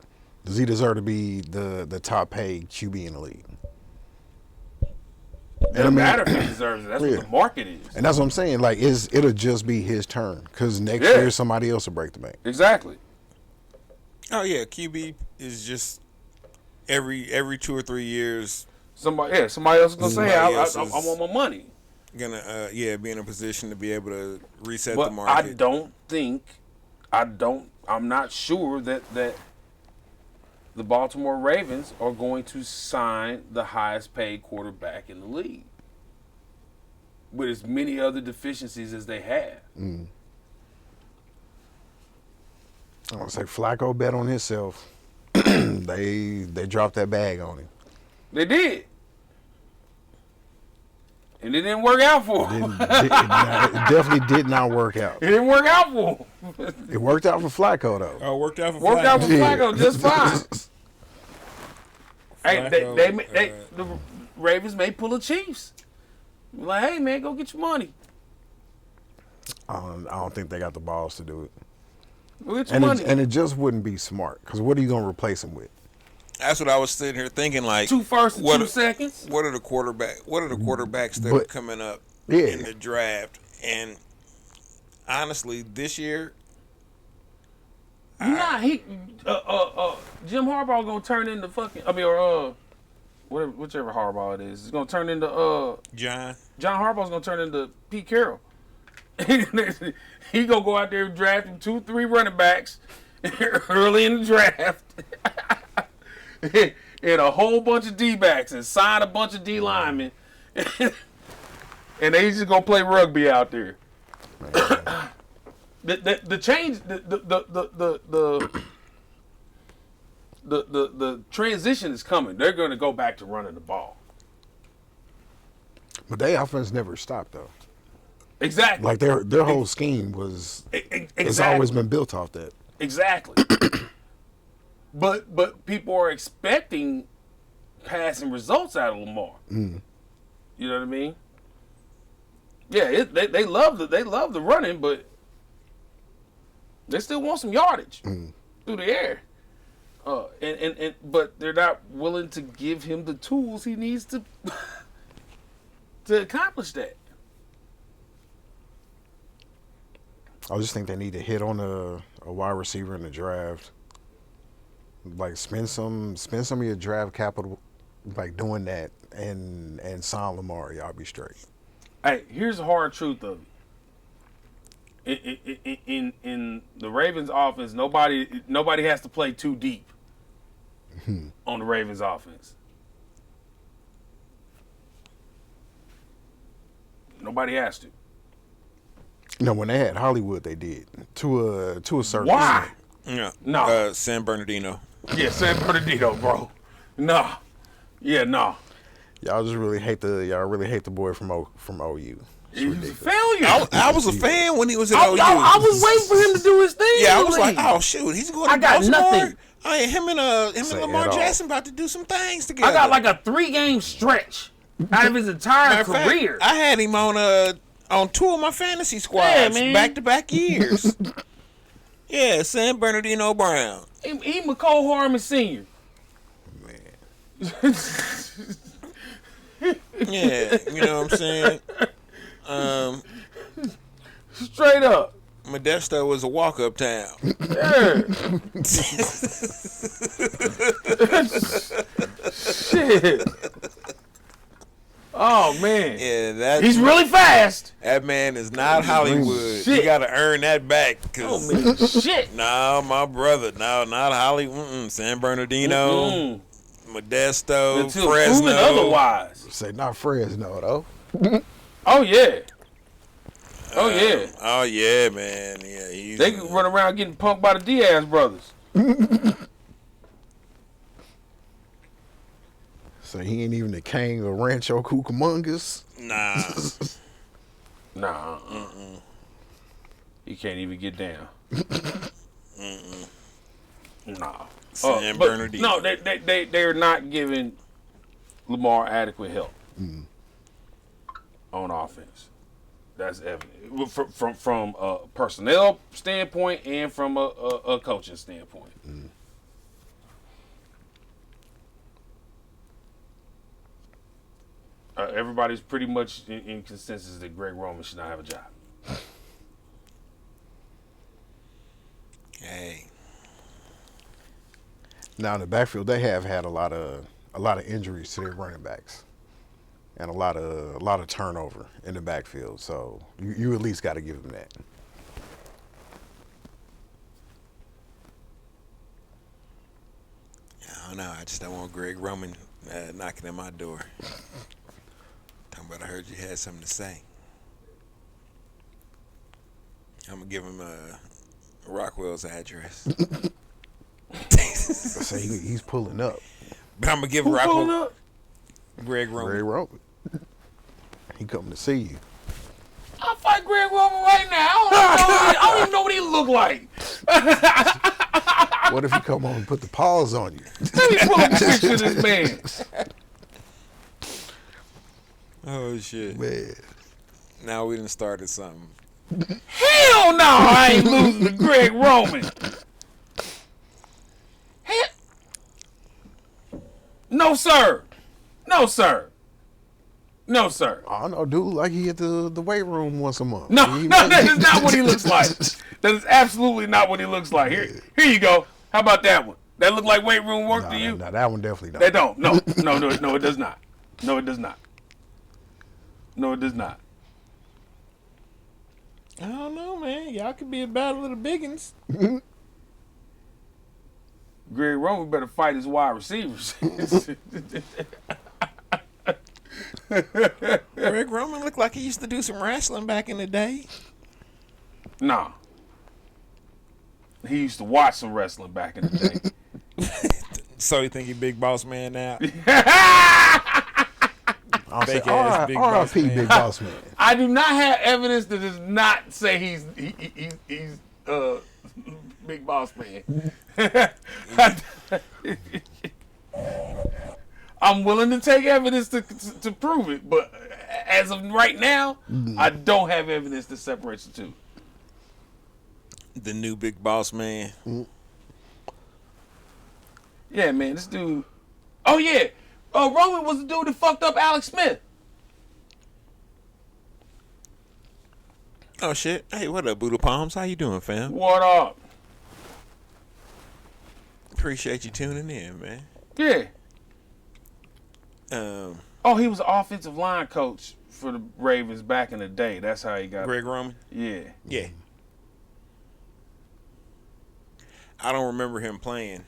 A: Does he deserve to be the top paid QB in the league?
B: It doesn't matter if he deserves it. That's what the market is.
A: And that's what I'm saying. Like, it'll just be his turn because next year somebody else will break the bank.
B: Exactly.
C: Oh yeah, QB is just every 2 or 3 years.
B: Somebody else is gonna say, I want my money.
C: Gonna be in a position to be able to reset
B: But
C: the market.
B: I'm not sure that the Baltimore Ravens are going to sign the highest paid quarterback in the league with as many other deficiencies as they have.
A: I want to say Flacco bet on himself. They dropped that bag on him.
B: They did. And it didn't work out for him.
A: It definitely did not work out.
B: It didn't work out for him.
A: It worked out for Flacco, though.
C: Oh, worked out for
B: Flacco just fine.
C: Flacco,
B: The Ravens may pull the Chiefs. Like, hey, man, go get your money.
A: I don't think they got the balls to do it.
B: Go get your money.
A: And it just wouldn't be smart because what are you going to replace him with?
C: That's what I was sitting here thinking. Like
B: 2 firsts and 2 seconds.
C: What are the quarterbacks that are coming up in the draft? And honestly, this year,
B: Jim Harbaugh gonna turn into whichever Harbaugh it is. It's gonna turn into
C: John
B: Harbaugh's gonna turn into Pete Carroll. He gonna go out there and draft him 2-3 running backs early in the draft. And a whole bunch of D-backs and sign a bunch of D linemen. And they just gonna play rugby out there. the change, the transition is coming. They're going to go back to running the ball.
A: But their offense never stopped though.
B: Exactly.
A: Like their whole scheme was.
B: Exactly.
A: It's always been built off that.
B: Exactly. but people are expecting passing results out of Lamar.
A: Mm.
B: You know what I mean? Yeah, they love the running, but they still want some yardage through the air. But they're not willing to give him the tools he needs to to accomplish that.
A: I just think they need to hit on a wide receiver in the draft. Like spend some of your draft capital, like doing that, and sign Lamar. Y'all be straight.
B: Hey, here's the hard truth of it. In the Ravens offense, nobody has to play too deep on the Ravens offense. Nobody has to.
A: No, when they had Hollywood, they did to a certain
B: Why?
A: extent.
C: Yeah.
B: No.
C: San Bernardino.
B: Yeah, San Bernardino, bro. Nah. Yeah, nah.
A: Y'all really hate the boy from OU.
B: He was a failure.
C: I was a fan when he was at OU.
B: I was waiting for him to do his thing.
C: Yeah, I was like, oh shoot, he's going to
B: I got
C: Baltimore.
B: nothing.
C: Oh, yeah, him and
A: Say
C: Lamar
A: it all.
C: Jackson about to do some things together.
B: I got like a 3-game stretch out of his entire
C: Matter of fact,
B: career.
C: I had him on 2 of my fantasy squads
B: man.
C: back-to-back years. Yeah, San Bernardino Brown.
B: He McCole Harmon Sr.
A: Man,
C: Yeah, you know what I'm saying?
B: Straight up.
C: Modesto was a walk-up town.
B: Yeah. Shit. Oh man.
C: Yeah,
B: He's really fast.
C: that man is not Hollywood.
B: Shit.
C: You got to earn that back.
B: Oh
C: 'Cause
B: man. Shit.
C: no, my brother, no, not Hollywood. San Bernardino, Modesto,
B: Until
C: Fresno.
B: proven otherwise.
A: say not Fresno though.
B: Oh yeah. Oh yeah.
C: Oh yeah, man. Yeah, he's
B: They can run around getting punked by the Diaz brothers.
A: Say he ain't even the king of Rancho Cucamongas.
C: nah.
B: Nah. He can't even get down. Nah.
C: San
B: But
C: Bernardino.
B: no, they're not giving Lamar adequate help on offense. That's evident from a personnel standpoint and from a coaching standpoint. Everybody's pretty much in consensus that Greg Roman should not have a job.
C: Hey.
A: Now in the backfield, they have had a lot of injuries to their running backs, and a lot of turnover in the backfield. So you at least got to give them that.
C: I don't know. I just don't want Greg Roman knocking at my door. Talking about I heard you had something to say. I'm going to give him Rockwell's address.
A: Say he's pulling up.
C: But I'm going to give
B: Who pulling
C: Rockwell
B: up?
C: Greg Roman.
A: Ray Roman. He coming to see you.
B: I'll fight Greg Roman right now. I don't even know what he look like.
A: What if he come on and put the paws on you?
B: Let me pull a picture of this man.
C: Oh, shit.
A: Man,
C: Now we done started something.
B: Hell no, I ain't losing to Greg Roman. Hell. No, sir. No, sir. No, sir.
A: I don't know, dude. Like he at the weight room once a month.
B: No, that is not what he looks like. That is absolutely not what he looks like. Here you go. How about that one? That look like weight room work to you?
A: No, that one definitely don't.
B: They don't. No, it does not. No, it does not. No, it does not.
C: I don't know, man. Y'all could be a battle of the biggins.
B: Greg Roman better fight his wide receivers.
C: Greg Roman looked like he used to do some wrestling back in the day.
B: Nah. He used to watch some wrestling back in the day.
C: So you think he big boss man now?
A: I'll say
C: Fake ass Big Boss
A: R.I.P.
C: Man.
A: Big Boss Man.
B: I do not have evidence that does not say he's big boss man. I'm willing to take evidence to prove it, but as of right now, I don't have evidence that separates the two.
C: The new Big Boss Man.
B: Yeah, man, this dude. Oh yeah, Roman was the dude that fucked up Alex Smith.
C: Oh shit! Hey, what up, Buddha Palms? How you doing, fam?
B: What up?
C: Appreciate you tuning in, man.
B: Yeah.
C: Um,
B: Oh, he was an offensive line coach for the Ravens back in the day. That's how he got.
C: Greg Roman.
B: Yeah.
C: Yeah. I don't remember him playing.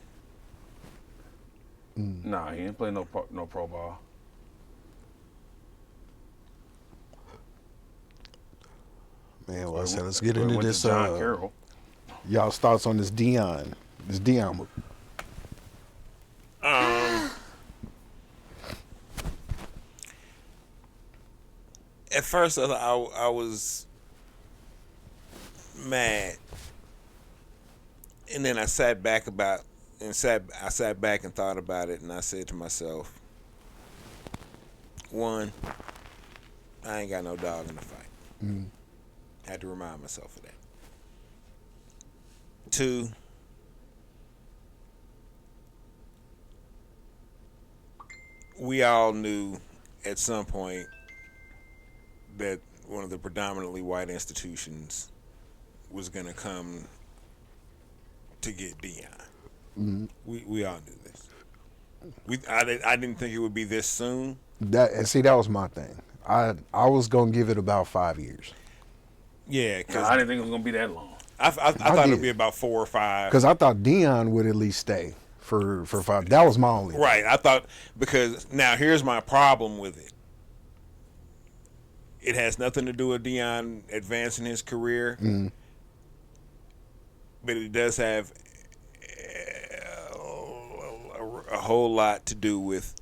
B: Nah, he didn't play no pro ball.
A: Man, well, I said, let's get
B: He
A: into
B: went to
A: this.
B: John Carroll.
A: Y'all's thoughts on this Deion movie.
C: At first, I was mad, and then I sat back and thought about it, and I said to myself, one, I ain't got no dog in the fight. Had to remind myself of that. Two, we all knew at some point that one of the predominantly white institutions was going to come to get Deion. We all knew this. I didn't think it would be this soon.
A: That was my thing. I was gonna give it about 5 years.
C: Yeah, because
B: I didn't think it was gonna be that long.
C: I thought it would be about 4 or 5.
A: Because I thought Deion would at least stay for 5. That was my only
C: Right. I thought, because now here's my problem with it. It has nothing to do with Deion advancing his career, but it does have a whole lot to do with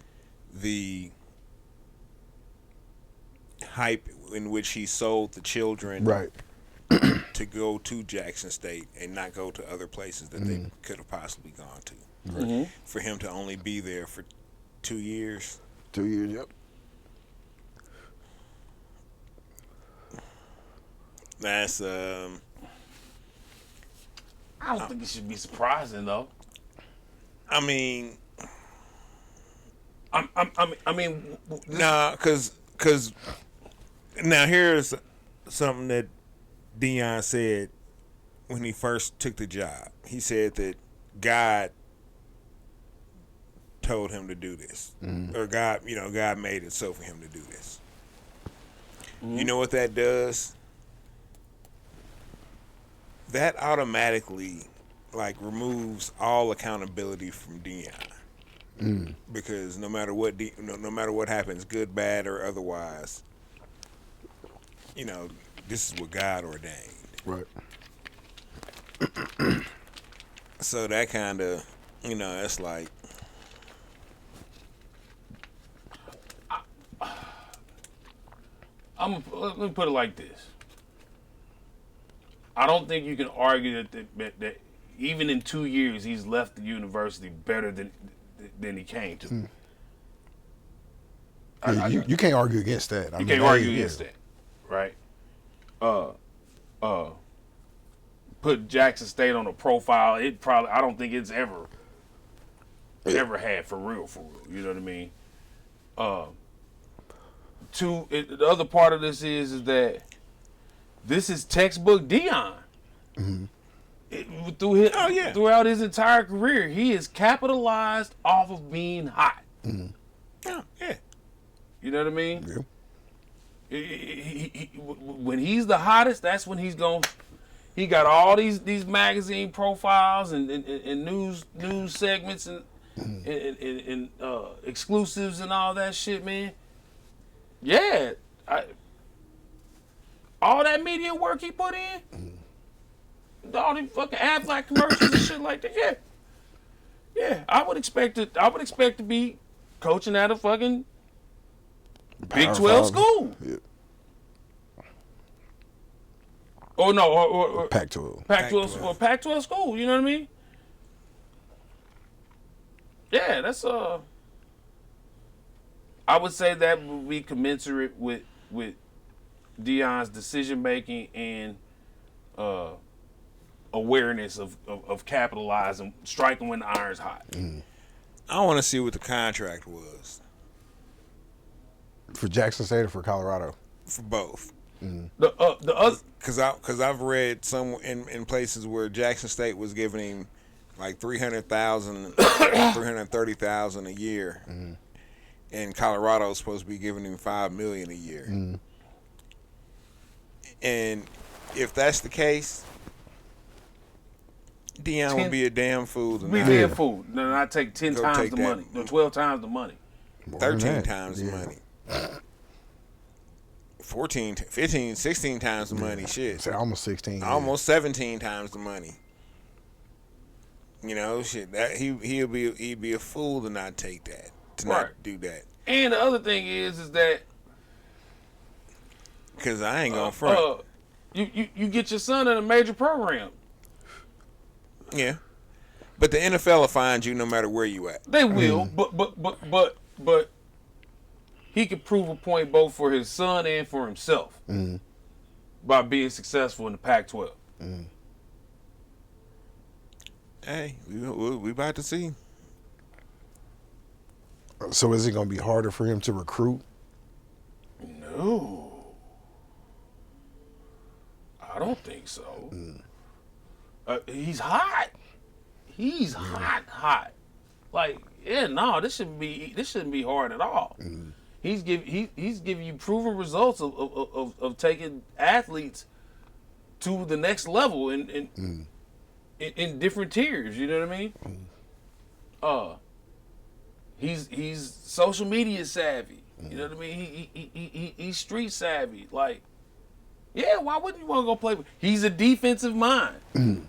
C: the hype in which he sold the children
A: right.
C: to go to Jackson State and not go to other places that they could have possibly gone to.
B: Mm-hmm.
C: For him to only be there for 2 years.
A: 2 years, yep.
C: That's
B: I don't think it should be surprising though.
C: I mean,
B: Nah,
C: because now here's something that Deion said when he first took the job. He said that God told him to do this, or God made it so for him to do this. You know what that does? That automatically removes all accountability from Deion, because no matter what happens, good, bad, or otherwise, this is what God ordained.
A: Right.
C: So that kind of, it's like,
B: let me put it like this. I don't think you can argue that even in 2 years he's left the university better than he came to.
A: You can't argue against that.
B: You can't argue against that, right? Put Jackson State on a profile. I don't think it's ever had for real. You know what I mean? The other part of this is that this is textbook Deion. Throughout his entire career, he is capitalized off of being hot.
C: yeah.
B: You know what I mean?
A: Yeah.
B: When he's the hottest, that's when he's going. He got all these magazine profiles and news segments and exclusives and all that shit, man. Yeah, all that media work he put in, all these fucking Aflac commercials and shit like that. Yeah. Yeah, I would expect to be coaching at a fucking Big 12 school.
A: Yeah.
B: Or no, or
A: Pac-12.
B: Pac-12 or Pac-12 school, you know what I mean? Yeah, that's I would say that would be commensurate with Deion's decision making and awareness of capitalizing, striking when the iron's hot.
C: I want to see what the contract was
A: For Jackson State or for Colorado?
C: for both.
B: The other
C: Because I've read some in places where Jackson State was giving him like $300,000, $330,000 a year, and Colorado is supposed to be giving him $5 million a year. And if that's the case, Deion would be a damn fool to
B: be
C: not.
B: damn fool. Then I take 10
C: Go
B: times
C: take
B: the
C: that.
B: money, or 12 times the money.
C: 13 times the money. 14, 15, 16 times the money. Shit.
A: Say almost 16.
C: Almost 17 times the money. You know, shit. That he'd be a fool to not take that, to
B: Right.
C: not do that.
B: And the other thing is that
C: Because I ain't gonna front.
B: you get your son in a major program.
C: Yeah, but the NFL will find you no matter where you at.
B: They will, but he could prove a point both for his son and for himself by being successful in the Pac-12.
C: Hey, we about to see.
A: So is it going to be harder for him to recruit?
B: No, I don't think so. He's hot. He's hot. Like, yeah, no, this shouldn't be hard at all. He's giving you proven results of taking athletes to the next level in different tiers. You know what I mean? He's social media savvy. You know what I mean? He's street savvy. Like, yeah, why wouldn't you want to go play with? He's a defensive mind.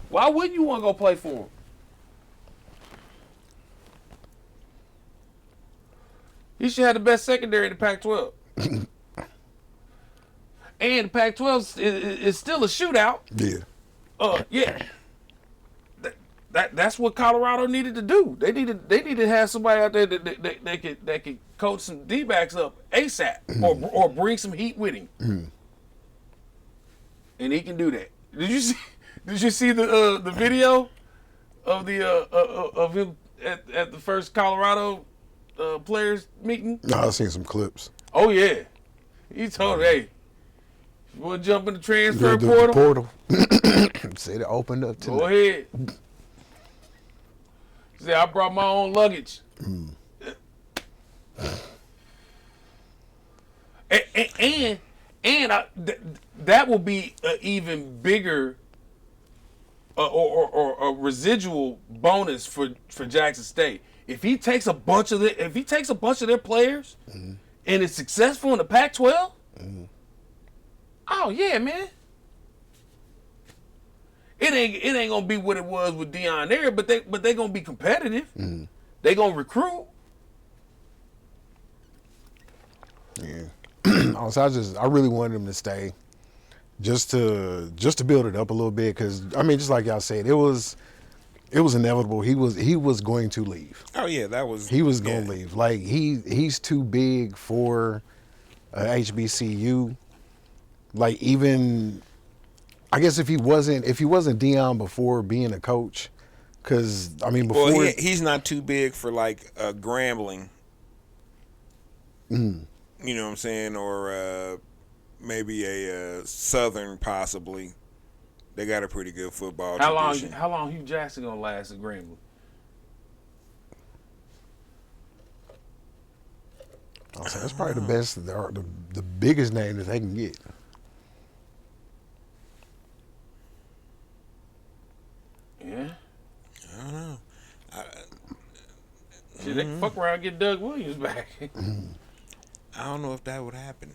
B: Why wouldn't you want to go play for him? He should have the best secondary in the Pac-12. And the Pac-12 is still a shootout.
A: Yeah.
B: Yeah. That's what Colorado needed to do. They needed to have somebody out there that could coach some D-backs up ASAP or bring some heat with him. And he can do that. Did you see the video of of him at the first Colorado players meeting?
A: No, I've seen some clips.
B: Oh yeah. He told her, hey, you want to jump in the transfer portal?
A: Said it opened up tonight.
B: Go ahead. He said, I brought my own luggage. That will be an even bigger or a residual bonus for Jackson State. If he takes a bunch of their players and is successful in the Pac-12, oh yeah, man. It ain't gonna be what it was with Deion there, but they gonna be competitive. They gonna recruit.
A: Yeah. So I really wanted him to stay, just to build it up a little bit, because I mean, just like y'all said, it was inevitable. He was going to leave.
C: Oh yeah,
A: He was going to leave. Like he's too big for HBCU. Like, even, I guess if he wasn't Deion before being a coach, because I mean before,
C: well, he's not too big for like Grambling. You know what I'm saying, or maybe a Southern possibly. They got a pretty good football tradition.
B: How long Hugh Jackson gonna last at Grambling?
A: I'll say that's probably the best, the biggest name that they can get.
B: Yeah.
C: I don't know.
B: Shit, they can fuck around and get Doug Williams back.
C: I don't know if that would happen.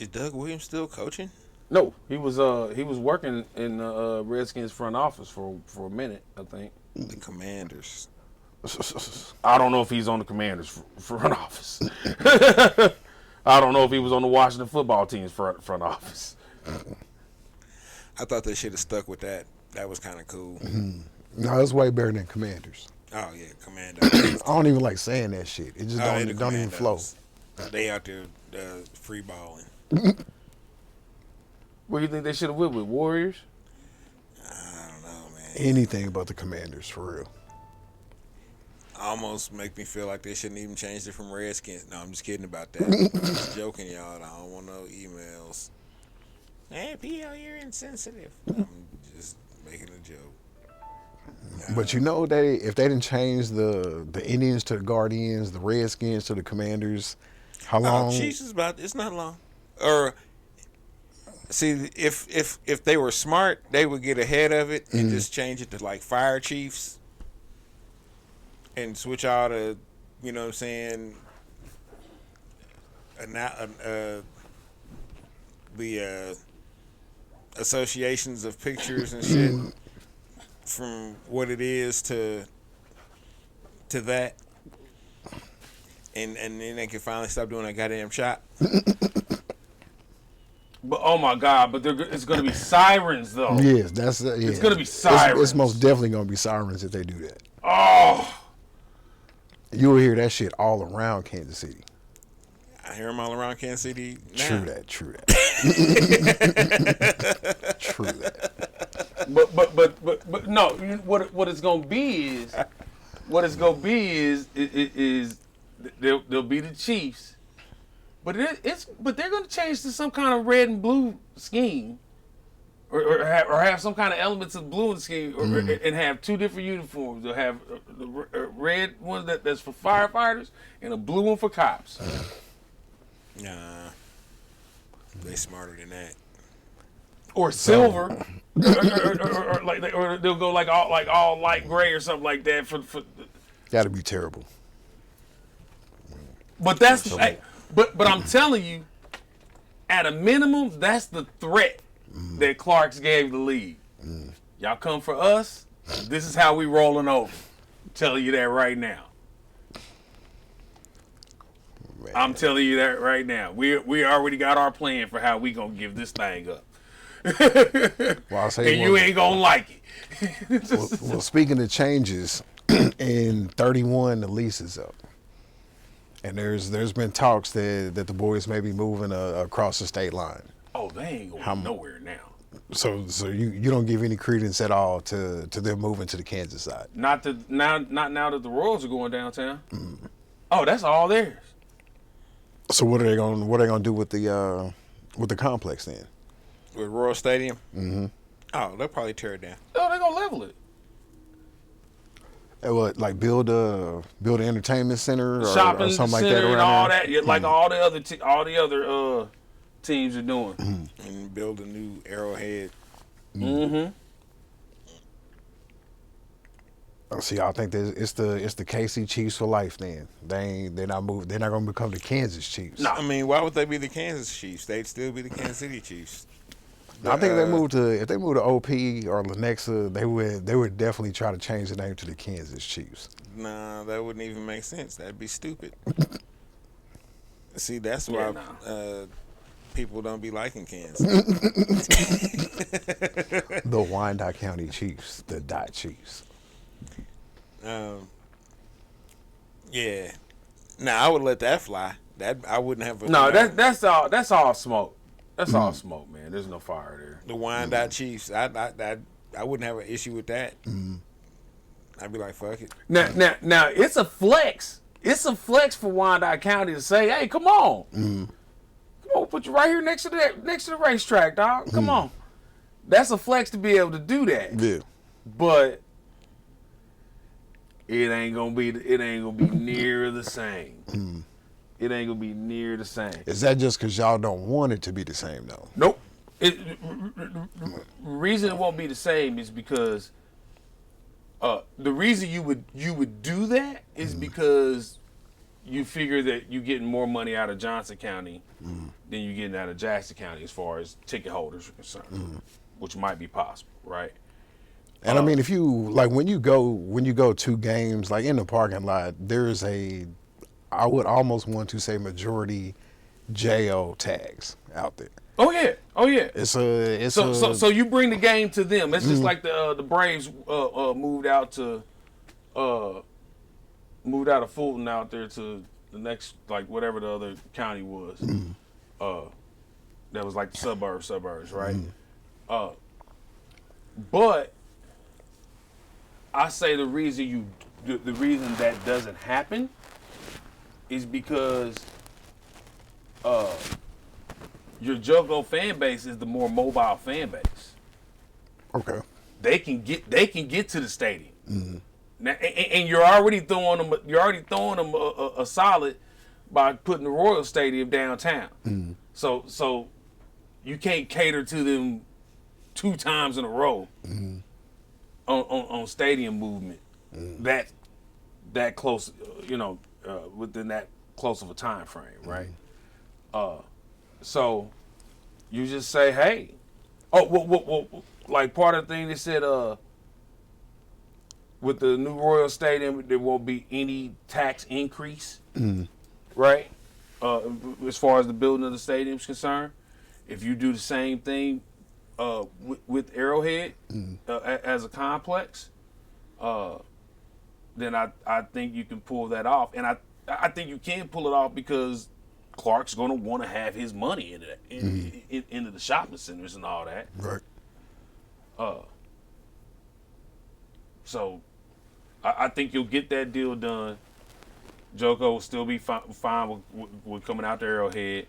C: Is Doug Williams still coaching?
B: No, he was working in the Redskins front office for a minute, I think.
C: The Commanders.
B: I don't know if he's on the Commanders front office. I don't know if he was on the Washington football team's front office.
C: I thought they should have stuck with that. That was kind of cool.
A: No, it's way better than Commanders.
C: Oh yeah, Commandos.
A: I don't even like saying that shit. It just
C: The
A: don't even flow.
C: Commandos. They out there free balling.
B: What do you think they should have went with? Warriors?
C: I don't know, man.
A: Anything but the Commanders, for real.
C: Almost make me feel like they shouldn't even change it from Redskins. No, I'm just kidding about that. Just joking, y'all. I don't want no emails. Hey, PL, you're insensitive. I'm just making a joke.
A: But you know, if they didn't change the Indians to the Guardians, the Redskins to the Commanders, how long?
C: Chiefs is it's not long. Or see, if they were smart, they would get ahead of it and just change it to like Fire Chiefs and switch all the, you know what I'm saying, the associations of pictures and shit from what it is to that, and then they can finally stop doing that goddamn shot.
B: But oh my God! But it's going to be sirens though.
A: Yes, that's yeah.
B: It's going to be sirens.
A: It's most definitely going to be sirens if they do that.
B: Oh.
A: You will hear that shit all around Kansas City.
C: I hear them all around Kansas City now.
A: True that. True that.
B: But no. What it's gonna be is they'll be the Chiefs, but they're gonna change to some kind of red and blue scheme, or have some kind of elements of blue in the scheme, and have two different uniforms. They'll have the red one that's for firefighters and a blue one for cops.
C: Nah, they smarter than that.
B: Or silver, or they'll go like all light gray or something like that for.
A: That'd be terrible.
B: But but I'm telling you, at a minimum, that's the threat that Clark's gave the league. Y'all come for us, this is how we rolling over. I'm telling you that right now.
A: Man.
B: I'm telling you that right now. We already got our plan for how we gonna give this thing up.
A: Well, I'll say
B: and you ain't gonna like it.
A: well, speaking of changes, in 31 the lease is up, and there's been talks that the boys may be moving across the state line.
B: Oh, they ain't going nowhere now.
A: So you don't give any credence at all to them moving to the Kansas side.
B: Not now that the Royals are going downtown. Oh, that's all theirs.
A: So what are they gonna do with the complex then?
C: With Royal Stadium? Mm-hmm. Oh, they'll probably tear it down.
B: Oh, they're gonna level it.
A: What, like build an entertainment center or
B: Shopping
A: something like
B: center
A: that around
B: and all
A: there?
B: that, like all the other teams are doing.
C: And build a new Arrowhead.
B: Mm-hmm.
A: See, I think it's the KC Chiefs for life. Then they're not going to become the Kansas Chiefs.
B: No.
C: I mean, why would they be the Kansas Chiefs? They'd still be the Kansas City Chiefs.
A: I think if they move to OP or Lenexa, they would definitely try to change the name to the Kansas Chiefs.
C: Nah, that wouldn't even make sense. That'd be stupid. See, that's why people don't be liking Kansas.
A: The Wyandotte County Chiefs, the Dot Chiefs.
C: Yeah. Now I would let that fly. That I wouldn't have.
B: That's all smoke. That's all smoke, man. There's no fire there.
C: The Wyandotte Chiefs. I wouldn't have an issue with that. I'd be like, fuck it.
B: Now it's a flex. It's a flex for Wyandotte County to say, hey, come on. Come on, put you right here next to the racetrack, dog. Come on. That's a flex to be able to do that.
A: Yeah.
B: But it ain't gonna be near the same. It ain't gonna be near the same.
A: Is that just because y'all don't want it to be the same though?
B: Nope. Reason it won't be the same is because the reason you would do that is because you figure that you're getting more money out of Johnson County than you're getting out of Jackson County as far as ticket holders are concerned, which might be possible, right?
A: And I mean, if you like when you go to games, like in the parking lot, there's I would almost want to say majority JO tags out there.
B: Oh yeah. So
A: So
B: you bring the game to them. It's just like the Braves moved out of Fulton out there to the next, like whatever the other county was. That was like the suburbs, right? But I say the reason that doesn't happen is because your JoCo fan base is the more mobile fan base.
A: okay.
B: They can get to the stadium. Now, and you're already throwing them a solid by putting the Royal Stadium downtown. So you can't cater to them 2 times in a row on stadium movement that close, within that close of a time frame, right? So you just say, hey, like part of the thing they said, with the new Royal Stadium, there won't be any tax increase, right? As far as the building of the stadium is concerned, if you do the same thing with Arrowhead as a complex, then I think you can pull that off, and I think you can pull it off because Clark's going to want to have his money into the shopping centers and all that.
A: Right.
B: So I think you'll get that deal done. JoCo will still be fine with coming out to Arrowhead.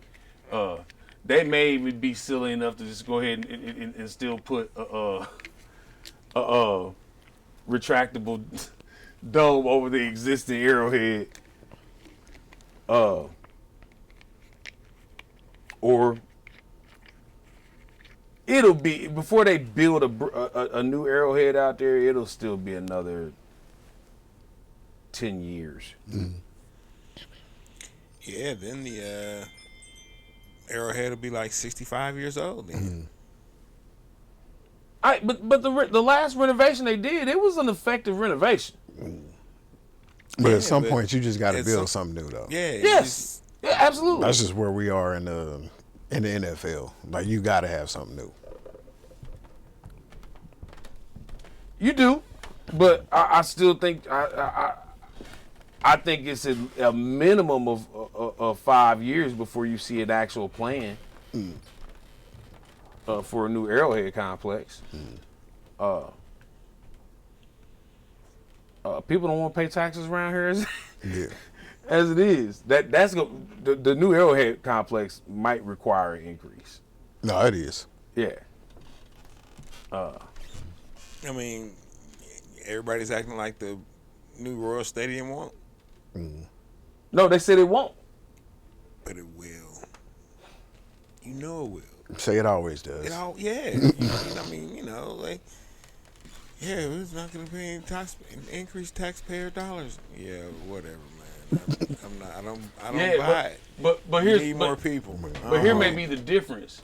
B: They may even be silly enough to just go ahead and still put a retractable dome over the existing Arrowhead. Or it'll be, before they build a new Arrowhead out there, it'll still be another 10 years.
C: Yeah, then the Arrowhead will be like 65 years old then.
B: But the last renovation they did, it was an effective renovation.
A: But at some point, you just got to build something new, though.
C: Yeah.
B: Yes. Yeah, absolutely.
A: That's just where we are in the NFL. Like, you got to have something new.
B: You do, but I still think I think it's a minimum of 5 years before you see an actual plan for a new Arrowhead complex. People don't want to pay taxes around here as it is. That's the new Arrowhead complex might require an increase.
A: No, it is.
B: Yeah.
C: I mean, everybody's acting like the new Royal Stadium won't.
B: No, they said it won't.
C: But it will. You know it will.
A: Say it always does.
C: I mean, like, yeah, we're not going to pay any increased taxpayer dollars. Yeah, whatever, man. I don't buy it.
B: But
C: we
B: here's
C: need more people.
B: But here may be the difference.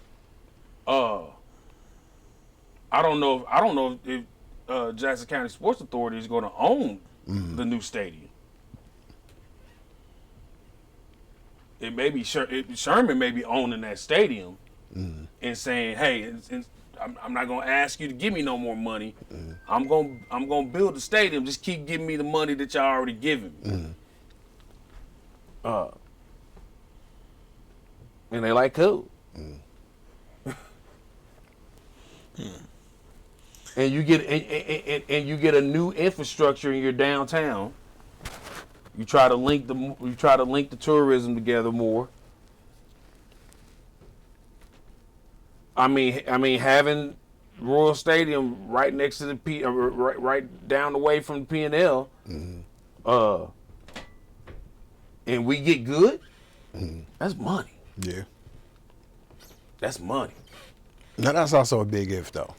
B: I don't know if Jackson County Sports Authority is going to own the new stadium. It may be Sherman may be owning that stadium and saying, "Hey, I'm not going to ask you to give me no more money. I'm going to build the stadium. Just keep giving me the money that y'all already giving me." And they like cool. And you get and you get a new infrastructure in your downtown. You try to link the tourism together more. I mean having Royal Stadium right next to the right down the way from the P&L, and we get good. That's money.
A: Yeah.
B: That's money.
A: Now, that's also a big if, though.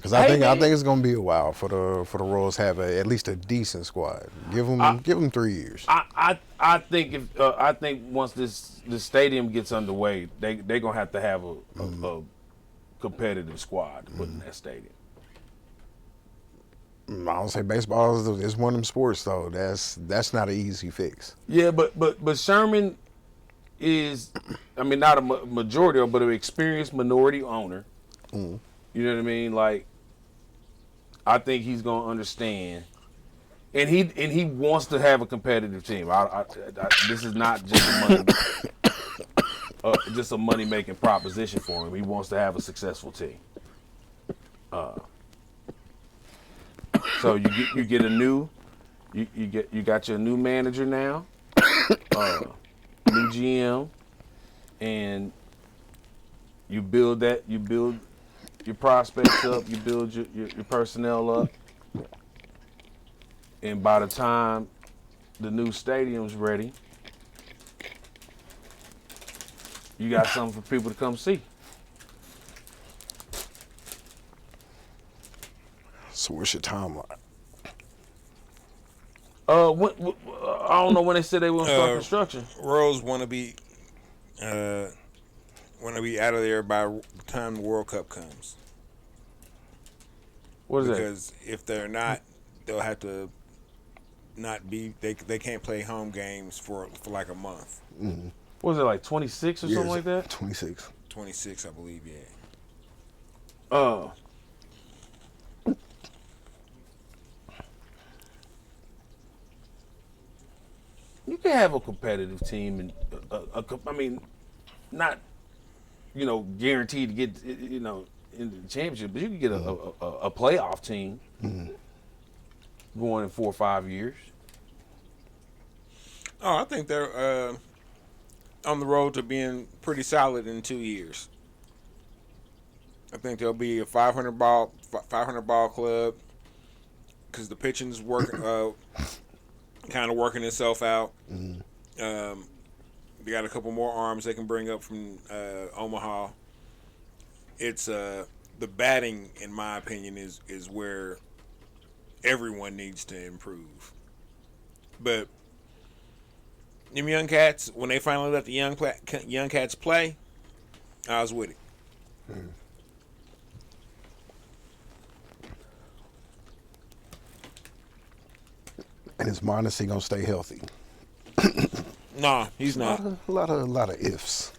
A: Because I think it's gonna be a while for the Royals have at least a decent squad. Give them 3 years.
B: I think once this stadium gets underway, they gonna have to have a competitive squad to put in that stadium.
A: I don't say baseball is one of them sports though. That's not an easy fix.
B: Yeah, but Sherman is, I mean, not a majority, but an experienced minority owner.
A: Mm.
B: You know what I mean? Like, I think he's gonna understand, and he wants to have a competitive team. This is not just a money making proposition for him. He wants to have a successful team. So you get a new, you got your new manager now, new GM, and you build your prospects up, you build your personnel up, and by the time the new stadium's ready, you got something for people to come see.
A: So what's your timeline?
B: I don't know when they said they were gonna start construction.
C: Royals want to be out of there by the time the World Cup comes.
B: What is
C: because if they're not, they'll have to not be. They can't play home games for like a month.
A: Mm-hmm.
B: What was it, like 26 or something like that?
A: 26.
C: 26, I believe. Yeah.
B: You can have a competitive team, and I mean, not guaranteed to get into the championship, but you can get a playoff team going in 4 or 5 years.
C: Oh, I think they're on the road to being pretty solid in 2 years. I think they'll be a 500 ball club because the pitching's working, kind of working itself out.
A: Mm-hmm.
C: They got a couple more arms they can bring up from Omaha. It's the batting, in my opinion, is where everyone needs to improve. But them young cats, when they finally let the young cats play, I was with it.
A: Mm-hmm. And is Mondesi gonna stay healthy?
C: Nah, he's not.
A: A lot of ifs.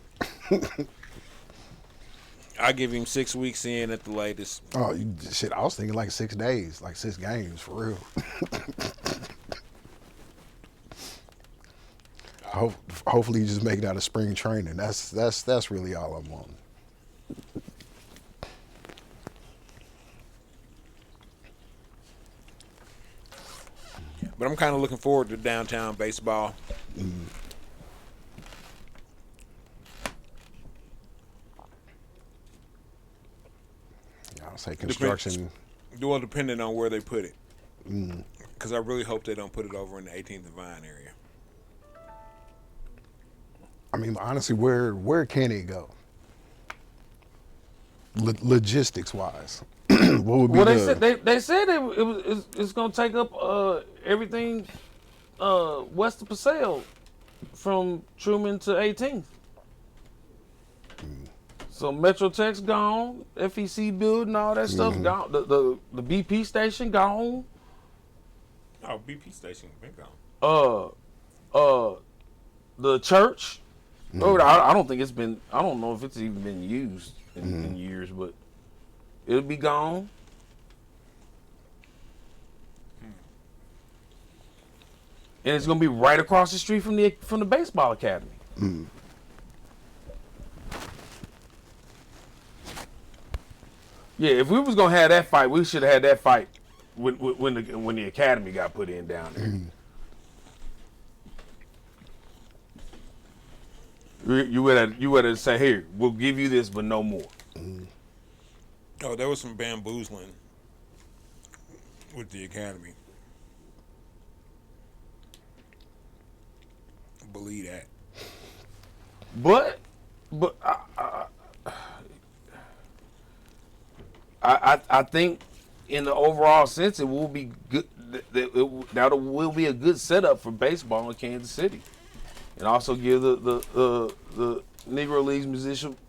C: I give him 6 weeks in at the latest.
A: Oh shit! I was thinking like 6 days, like 6 games for real. Hopefully, you just make it out of spring training. That's really all I'm wanting.
C: But I'm kind of looking forward to downtown baseball.
A: Mm. I'll say construction.
C: Depending on where they put it. Because I really hope they don't put it over in the 18th and Vine area.
A: I mean, honestly, where can it go? Logistics wise, what would be?
B: Well, they said it's gonna take up everything west of Paseo from Truman to 18th. So Metrotech's gone, FEC building, all that stuff gone. The BP station gone.
C: Oh, BP station been gone.
B: The church. I don't think it's been. I don't know if it's even been used in years, but it'll be gone. And it's gonna be right across the street from the baseball academy. Yeah, if we was gonna have that fight, we should have had that fight when the academy got put in down there. You would have say, here, we'll give you this, but no more.
C: Oh, there was some bamboozling with the academy. Believe that.
B: I think in the overall sense, it will be good. That will be a good setup for baseball in Kansas City, and also give the Negro Leagues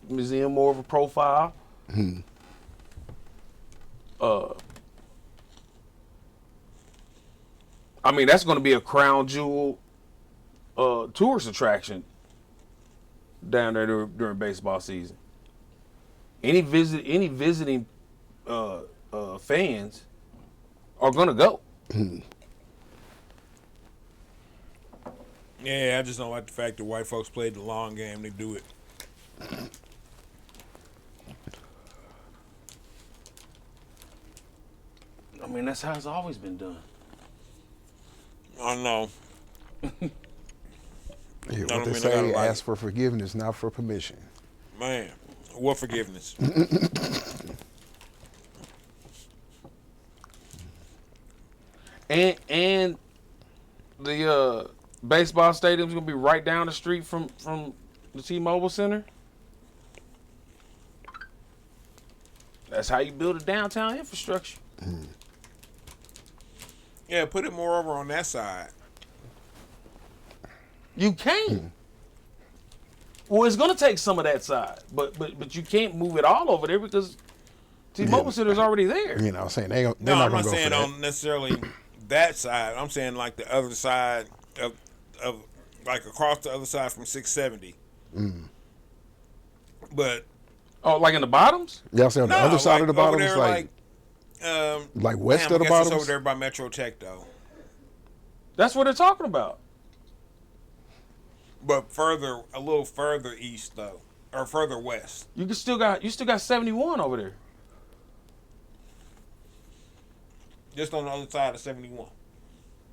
B: Museum more of a profile. I mean, that's going to be a crown jewel tourist attraction down there during baseball season. Any visiting fans are going to go.
C: Yeah, I just don't like the fact that white folks played the long game. They do it.
B: I mean, that's how it's always been done.
C: I know.
A: Yeah, what they say, ask for forgiveness, not for permission.
C: Man, what forgiveness?
B: And the baseball stadium's gonna be right down the street from the T-Mobile Center. That's how you build a downtown infrastructure.
C: Yeah, put it more over on that side.
B: You can. Well, it's gonna take some of that side, but you can't move it all over there because T-Mobile Center is already there.
A: You know, I'm saying they're
C: No,
A: not
C: I'm
A: going
C: not
A: to go
C: saying
A: for that.
C: on necessarily that side. I'm saying like the other side of like across the other side from 670. But
B: Oh, like in the bottoms?
A: Yeah, I'm saying on the other side of the
C: over
A: bottom is
C: there,
A: like west
C: damn,
A: of the
C: I guess
A: bottom.
C: it's over there by Metro Tech though.
B: That's what they're talking about.
C: But a little further east though, or further west.
B: You still got 71 over there.
C: Just on the other side of 71.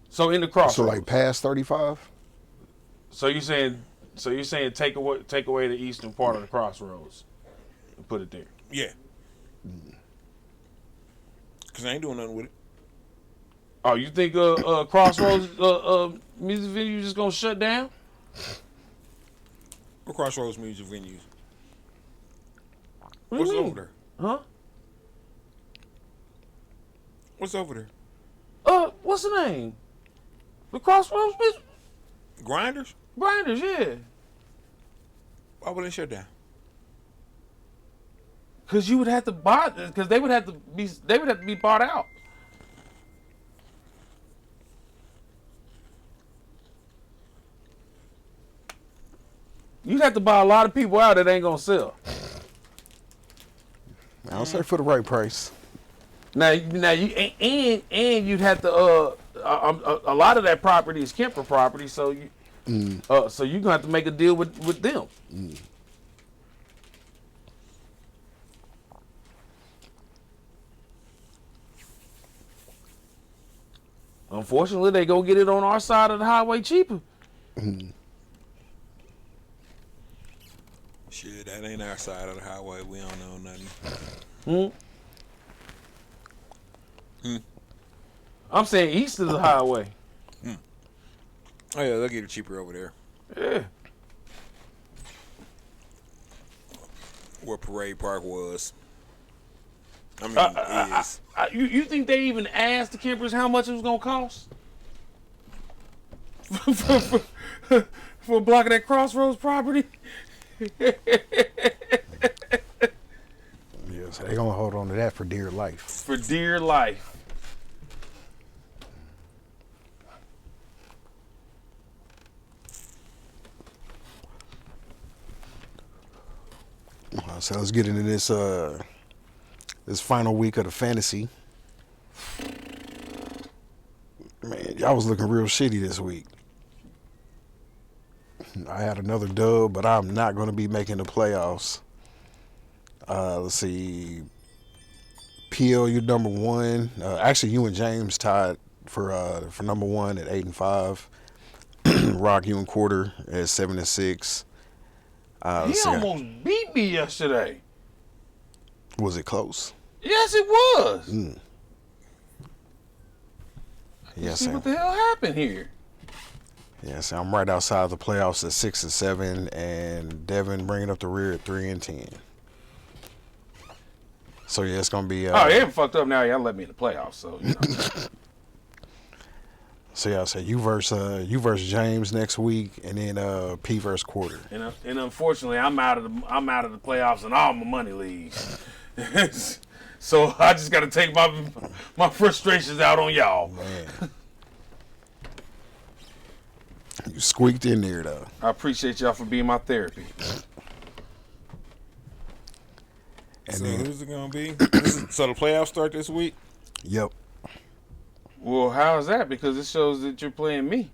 B: So in the crossroads.
A: So like past 35.
B: So you're saying take away the eastern part of the crossroads and put it there.
C: Yeah. Cause I ain't doing nothing with it.
B: Oh, you think crossroads music venue just gonna shut down?
C: What Crossroads music venues?
B: What do
C: What's
B: you mean?
C: over there?
B: Huh?
C: What's over there?
B: What's the name? The crossroads music
C: Grinders?
B: grinders, yeah.
C: Why would they shut down?
B: Cause you would have to buy, cause they would have to be bought out. You'd have to buy a lot of people out that ain't gonna sell.
A: I'll say for the right price.
B: Now you and you'd have to a lot of that property is Kemper property, so you so you're gonna have to make a deal with them. Unfortunately, they go get it on our side of the highway cheaper.
C: Shit, that ain't our side of the highway. We don't know nothing.
B: I'm saying east of the highway.
C: Oh yeah, they'll get it cheaper over there.
B: Yeah.
C: Where Parade Park was. I mean, is.
B: You think they even asked the Kempers how much it was gonna cost for a block of that Crossroads property?
A: Yes, they're gonna hold on to that for dear life.
B: For dear life.
A: So let's get into this this final week of the fantasy. Man, y'all was looking real shitty this week. I had another dub, but I'm not going to be making the playoffs. Let's see. PL, you're number one. Actually, you and James tied for number one at 8-5. Rock, you and Quarter at 7-6.
B: He almost beat me yesterday.
A: Was it close?
B: Yes, it was.
A: Yes,
B: See what the hell happened here?
A: Yes, I'm right outside the playoffs at 6-7, and Devin bringing up the rear at 3-10. So yeah, it's gonna be.
B: Oh, yeah, fucked up now. Y'all let me in the playoffs, so you know.
A: So yeah, I say you versus James next week, and then P versus Quarter.
B: And unfortunately, I'm out of the playoffs in all my money leagues. So I just got to take my frustrations out on y'all.
A: Man, you squeaked in there though.
B: I appreciate y'all for being my therapy.
A: And
C: So
A: then,
C: who's it gonna be? So the playoffs start this week.
A: yep.
B: Well, how is that? Because it shows that you're playing me.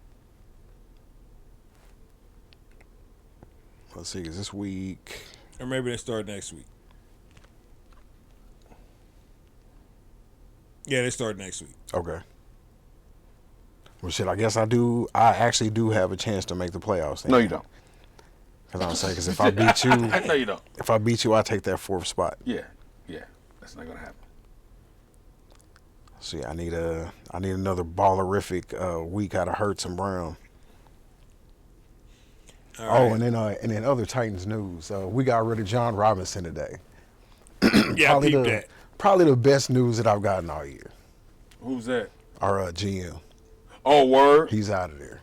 A: Let's see, is this week?
C: Or maybe they start next week. Yeah, they start next week.
A: Okay. Well, shit, I guess I actually do have a chance to make the playoffs. Then.
B: No, you don't.
A: Because I'm saying, because if I beat you,
B: No, you don't.
A: if I beat you, I take that 4th spot.
B: Yeah. That's not gonna happen.
A: See, I need another ballerific week out of Hurts and Brown.
C: All
A: Oh,
C: right.
A: and then other Titans news. We got rid of John Robinson today.
C: Yeah, I peeped that.
A: Probably the best news that I've gotten all year.
B: Who's that?
A: Our GM,
B: Oh, word.
A: he's out of there.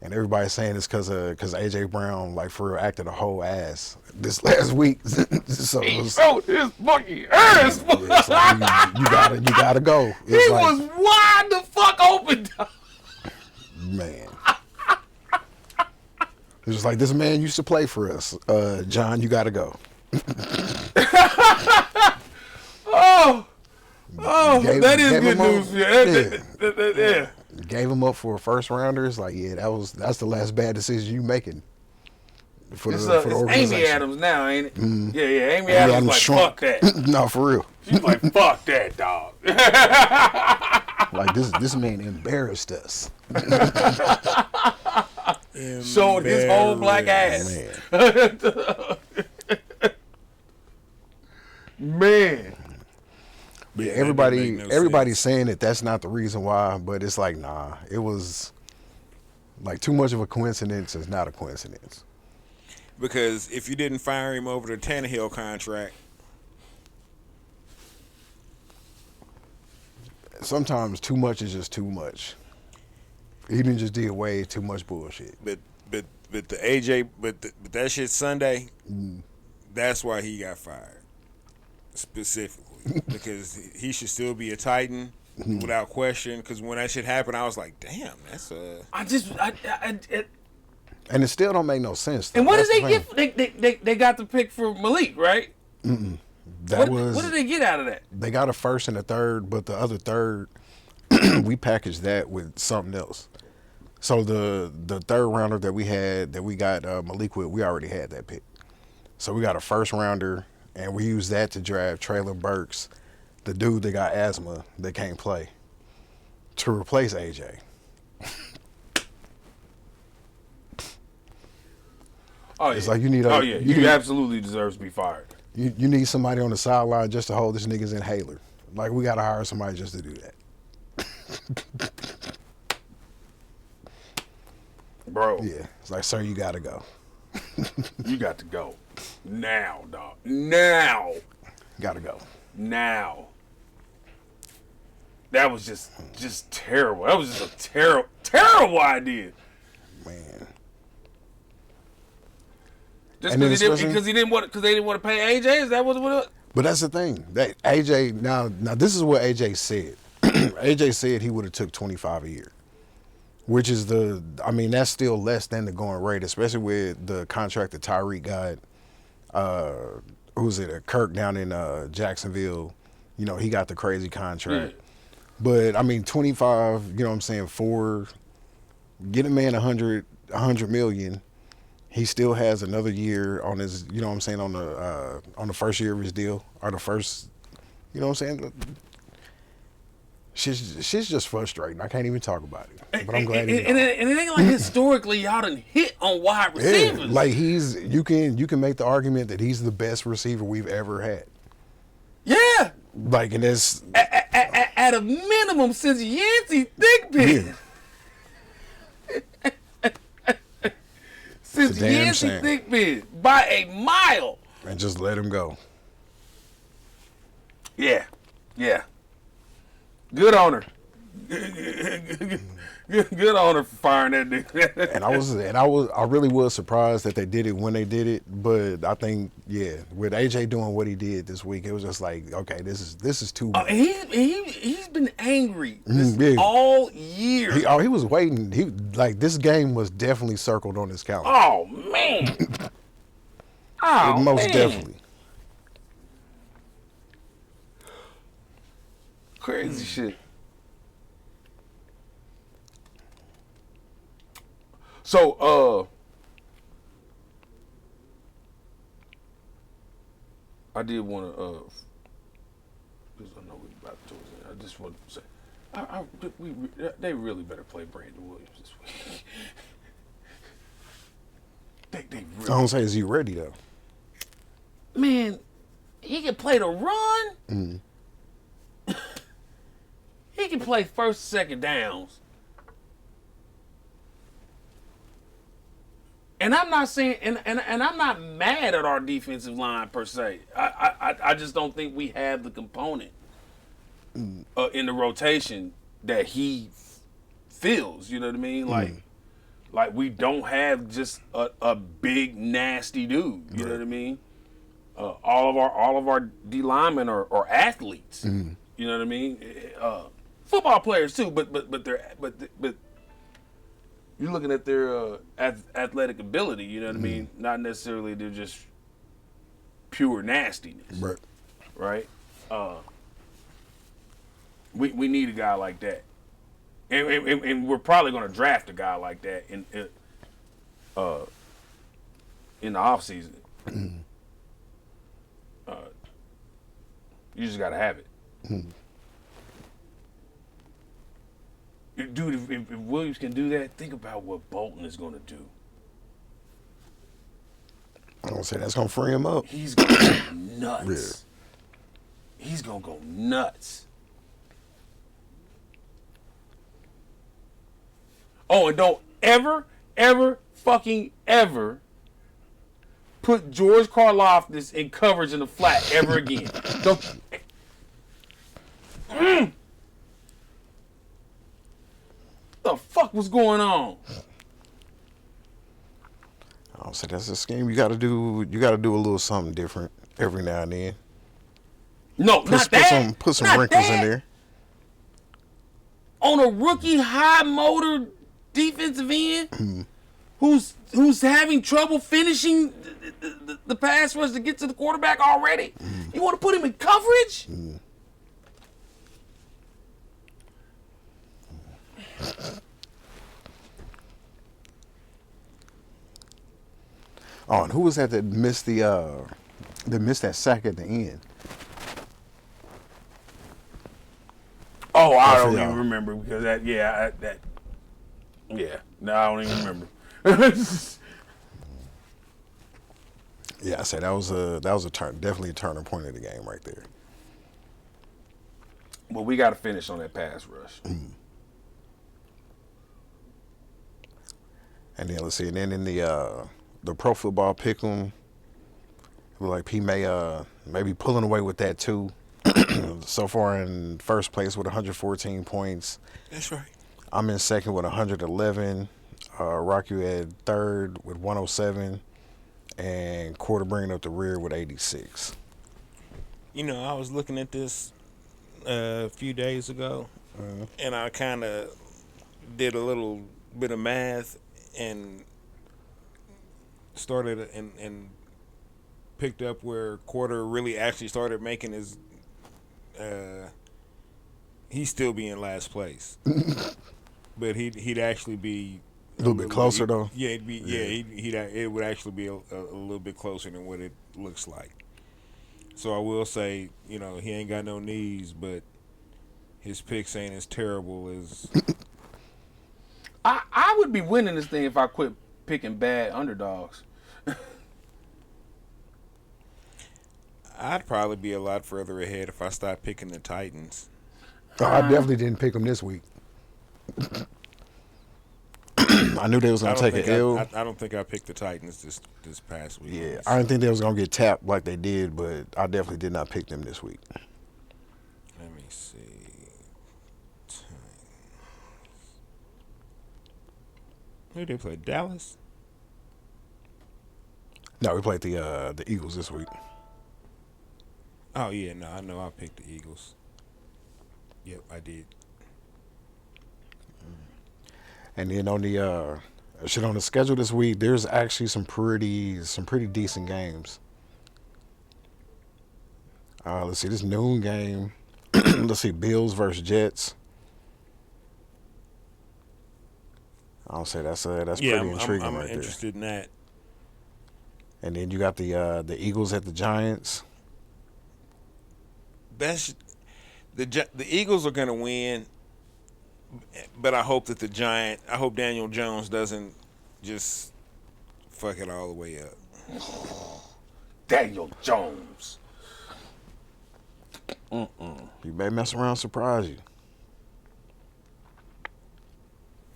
A: And everybody's saying it's because AJ Brown, like, for real, acted a whole ass this last week. So it was,
B: Oh, his fucking ass.
A: yeah, it's like, you gotta go.
B: He
A: It's like,
B: was wide the fuck open.
A: man. It was like, this man used to play for us. John, you gotta go.
B: That is
A: gave
B: good
A: him up.
B: news. Yeah.
A: Gave him up for a first rounder. It's like, yeah, that's the last bad decision you making for the
B: It's
A: organization.
B: Amy Adams now, ain't it?
A: Mm.
B: Yeah. Amy Adams like,
A: shrunk.
B: fuck that.
A: No, for real.
B: She's like, fuck that, dog.
A: Like this man embarrassed us.
B: Showed his whole black ass.
A: Man.
B: Man.
A: But
C: Yeah, that didn't make no
A: everybody's
C: sense.
A: saying that that's not the reason why, but it's like, nah, it was like too much of a coincidence is not a coincidence.
C: Because if you didn't fire him over the Tannehill contract,
A: Sometimes too much is just too much. He didn't just did way too much bullshit.
C: but the AJ, but that shit Sunday, that's why he got fired specifically because he should still be a Titan without question. Because when that shit happened, I was like, damn, that's
A: And it still don't make no sense. Though.
B: And what did
A: That's
B: they
A: the thing.
B: get? They got the pick for Malik, right?
A: That
B: What did they get out of that?
A: They got a first and a third, but the other third, we packaged that with something else. So the third rounder that we got Malik with, we already had that pick. So we got a first rounder, and we used that to draft Traylon Burks, the dude that got asthma that can't play, to replace AJ.
B: Oh,
A: It's
B: yeah.
A: like you need
B: He absolutely deserves to be fired.
A: you need somebody on the sideline just to hold this nigga's inhaler. Like, we got to hire somebody just to do that.
B: Bro,
A: Yeah. It's like, sir, you got to go.
B: you got to go. Now, dog. Now.
A: Got to go.
B: Now. That was just terrible. That was just a terrible idea.
A: Man.
B: Just
A: And then
B: because
A: especially-
B: they didn't want to pay AJ? Is that what it was?
A: But that's the thing. That AJ, now this is what AJ said. AJ said he would have took 25 a year. Which is that's still less than the going rate, especially with the contract that Tyreek got. Who's it? Kirk down in Jacksonville. You know, he got the crazy contract.
B: Yeah.
A: But 25, you know what I'm saying, for get a man 100 million, he still has another year on his, you know what I'm saying, on the first year of his deal, or the first, you know what I'm saying? Shit's just frustrating. I can't even talk about it. But I'm glad he's
B: and it ain't like historically y'all done hit on wide receivers.
A: yeah, like you can make the argument that he's the best receiver we've ever had.
B: Yeah.
A: Like, and that's
B: At a minimum since Yancey Thickpin. Since
A: It's a damn
B: Yancey
A: shame.
B: Thickpin by a mile.
A: and just let him go.
B: Yeah. Good on her. Good on her for firing that nigga.
A: I really was surprised that they did it when they did it. But I think, yeah, with AJ doing what he did this week, it was just like, okay, this is too much.
B: He's been angry
A: Yeah.
B: all year.
A: He was waiting. This game was definitely circled on his calendar.
B: Oh man.
A: Most definitely.
B: Crazy shit. So, I did want to, because I know we're about to, I just want to say, they really better play Brandon Williams this week. they really.
A: I don't say, is he ready though?
B: Man, he can play the run.
A: Mm-hmm.
B: He can play first, second downs. And I'm not saying, and I'm not mad at our defensive line per se. I just don't think we have the component in the rotation that he fills. You know what I mean? Like we don't have just a big nasty dude. You know what I mean? All of our D linemen are athletes. You know what I mean? Football players too, but you're looking at their athletic ability. You know what I mean? Not necessarily they're just pure nastiness. Right. We need a guy like that, and we're probably going to draft a guy like that in the offseason. You just got to have it. Dude, if Williams can do that, think about what Bolton is going to do.
A: I don't say that's going to free him up.
B: He's going to go nuts. Yeah. He's going to go nuts. Oh, and don't ever fucking put George Karlaftis in coverage in the flat ever again. Don't. The fuck was going on?
A: I don't say that's a scheme. You got to do a little something different every now and then.
B: No, not that.
A: Put some wrinkles in there.
B: On a rookie high motor defensive end, who's having trouble finishing the pass rush to get to the quarterback already. You want to put him in coverage?
A: Oh, and who was that missed that sack at the end?
B: Oh, I don't even remember because no, I don't even remember.
A: Yeah, I say that was a definitely a turning point of the game right there.
B: Well, we got to finish on that pass rush.
A: And then let's see, and then in the Pro Football Pick'em, like P may be pulling away with that too. So far in first place with 114 points.
C: That's right.
A: I'm in second with 111. Rocky at third with 107, and Quarter bringing up the rear with 86.
C: You know, I was looking at this a few days ago, and I kind of did a little bit of math and started and picked up where Quarter really actually started making his. He'd still be in last place, but he'd actually be
A: a little bit closer though.
C: Yeah, it'd be it would actually be a little bit closer than what it looks like. So I will say, you know, he ain't got no knees, but his picks ain't as terrible as.
B: I would be winning this thing if I quit picking bad underdogs.
C: I'd probably be a lot further ahead if I stopped picking the Titans.
A: Oh, I definitely didn't pick them this week. I knew they was going to take an L.
C: I don't think I picked the Titans this past week.
A: Yeah, I didn't think they was going to get tapped like they did, but I definitely did not pick them this week.
C: Who they play? Dallas?
A: No, we played the Eagles this week.
C: Oh, yeah, no, I know I picked the Eagles. Yep, I did.
A: And then on the on the schedule this week, there's actually some pretty decent games. Let's see, this noon game. Let's see, Bills versus Jets. I'll say that's
C: Yeah,
A: pretty intriguing
C: I'm
A: right there.
C: interested in that.
A: And then you got the Eagles at the Giants.
C: The Eagles are going to win, but I hope that I hope Daniel Jones doesn't just fuck it all the way up.
B: Daniel Jones.
A: You better mess around, surprise you.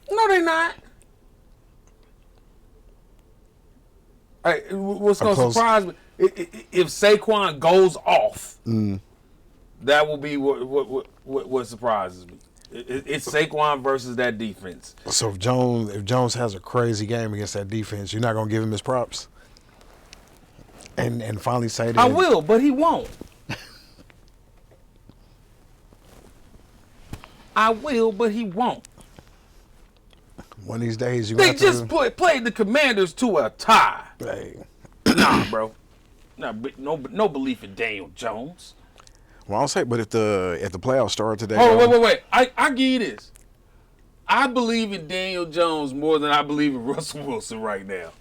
B: No, they not. Hey, what's going to surprise me? If Saquon goes off, that will be what surprises me. It's Saquon versus that defense.
A: So if Jones has a crazy game against that defense, you're not gonna give him his props, and finally say that
B: I will, but he won't. I will, but he won't.
A: One of these days you
B: They
A: got
B: just
A: to
B: played the Commanders to a tie.
A: Hey.
B: Nah, bro. Nah, no belief in Daniel Jones.
A: Well, I'll say, but if the playoffs start today,
B: Wait. I give you this. I believe in Daniel Jones more than I believe in Russell Wilson right now.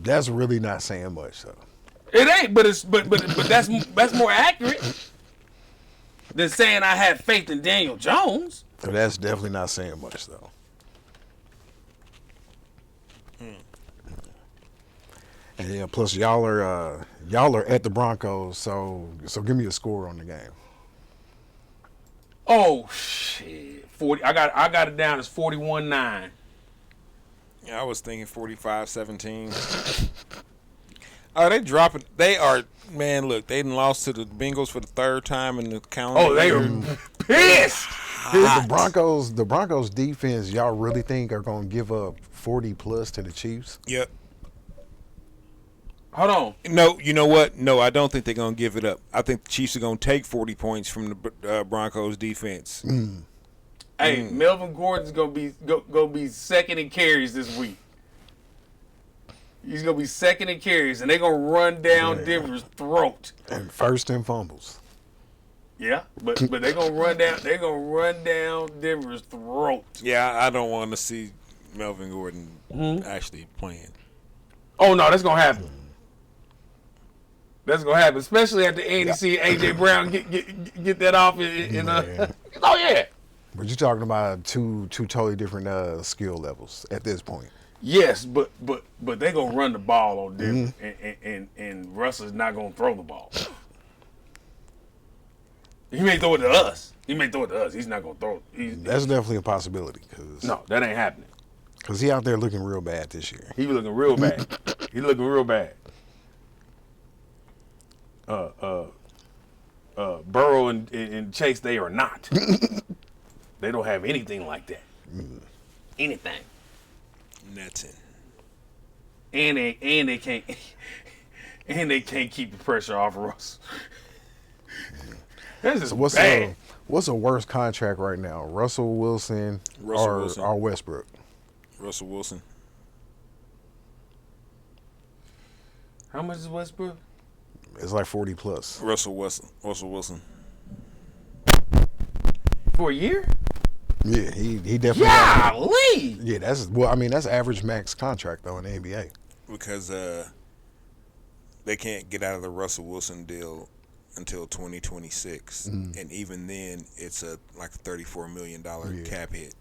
A: that's really not saying much, though.
B: It ain't, but that's more accurate than saying I have faith in Daniel Jones.
A: So that's definitely not saying much, though. And yeah, plus y'all are at the Broncos, so give me a score on the game.
B: Oh shit, 40. I got it down as 41-9.
C: Yeah, I was thinking 45-17. Oh, they dropping. They are, man, look, they done lost to the Bengals for the third time in the calendar.
B: Oh, they are pissed.
A: The Broncos defense, y'all really think are going to give up 40 plus to the Chiefs?
C: Yep.
B: Hold on.
C: No, you know what? No, I don't think they're going to give it up. I think the Chiefs are going to take 40 points from the Broncos defense.
B: Hey, Melvin Gordon's gonna be second in carries this week. He's gonna be second in carries, and they're gonna run down Denver's throat.
A: And first in fumbles.
B: Yeah, but they're gonna run down. They're gonna run down Denver's throat.
C: Yeah, I don't want to see Melvin Gordon actually playing.
B: Oh no, that's gonna happen. That's gonna happen, especially after Andy see AJ Brown get that off in oh yeah.
A: But you're talking about two totally different skill levels at this point.
B: Yes, but they gonna run the ball on Denver, and Russell's not gonna throw the ball. He may throw it to us. He's not gonna throw it.
A: That's definitely a possibility.
B: No, that ain't happening.
A: Because he out there looking real bad this year.
B: He was looking real bad. Burrow and Chase, they are not. They don't have anything like that. Anything.
C: Nothing.
B: And they can't and they can't keep the pressure off of Russ. This is bad.
A: What's a worse contract right now? Russell Wilson or Westbrook?
C: Russell Wilson.
B: How much is Westbrook?
A: It's like 40 plus.
C: Russell Wilson.
B: For a year?
A: Yeah, he definitely.
B: Golly!
A: Yeah, that's average max contract though in the NBA.
C: Because they can't get out of the Russell Wilson deal until 2026, and even then, it's like a $34 million cap hit.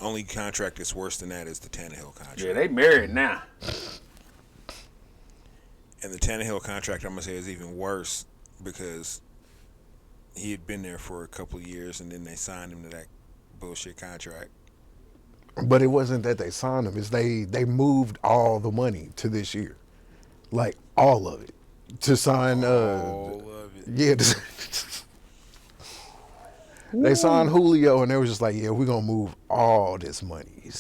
C: Only contract that's worse than that is the Tannehill contract.
B: Yeah, they married now.
C: And the Tannehill contract, I'm gonna say, is even worse because he had been there for a couple of years, and then they signed him to that bullshit contract.
A: But it wasn't that they signed him; it's they moved all the money to this year, like all of it, to sign.
C: All of it.
A: Yeah. They signed Julio, and they were just like, "Yeah, we're gonna move all this money."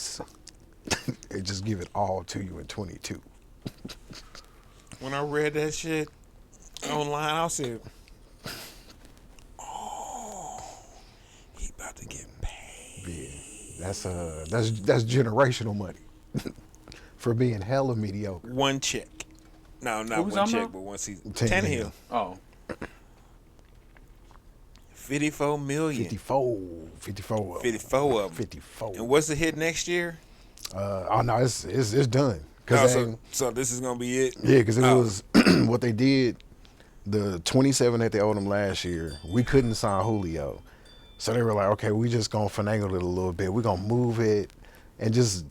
A: and just give it all to you in 22.
C: When I read that shit online, I said, "Oh, he about to get paid."
A: Yeah, that's generational money for being hella mediocre.
C: One check. No, not
B: Who's
C: one
B: on
C: check,
B: now?
C: but one season.
A: Tannehill.
C: Tannehill.
B: Oh,
C: 54 million.
A: 54 of
C: 54 of them.
A: 54.
C: And what's the hit next year?
A: Oh no, it's done.
C: So this is gonna be it.
A: Yeah, because it
C: Oh.
A: was what they did. The 27 that they owed him last year, we couldn't sign Julio, so they were like, okay, we just gonna finagle it a little bit. We're gonna move it, and just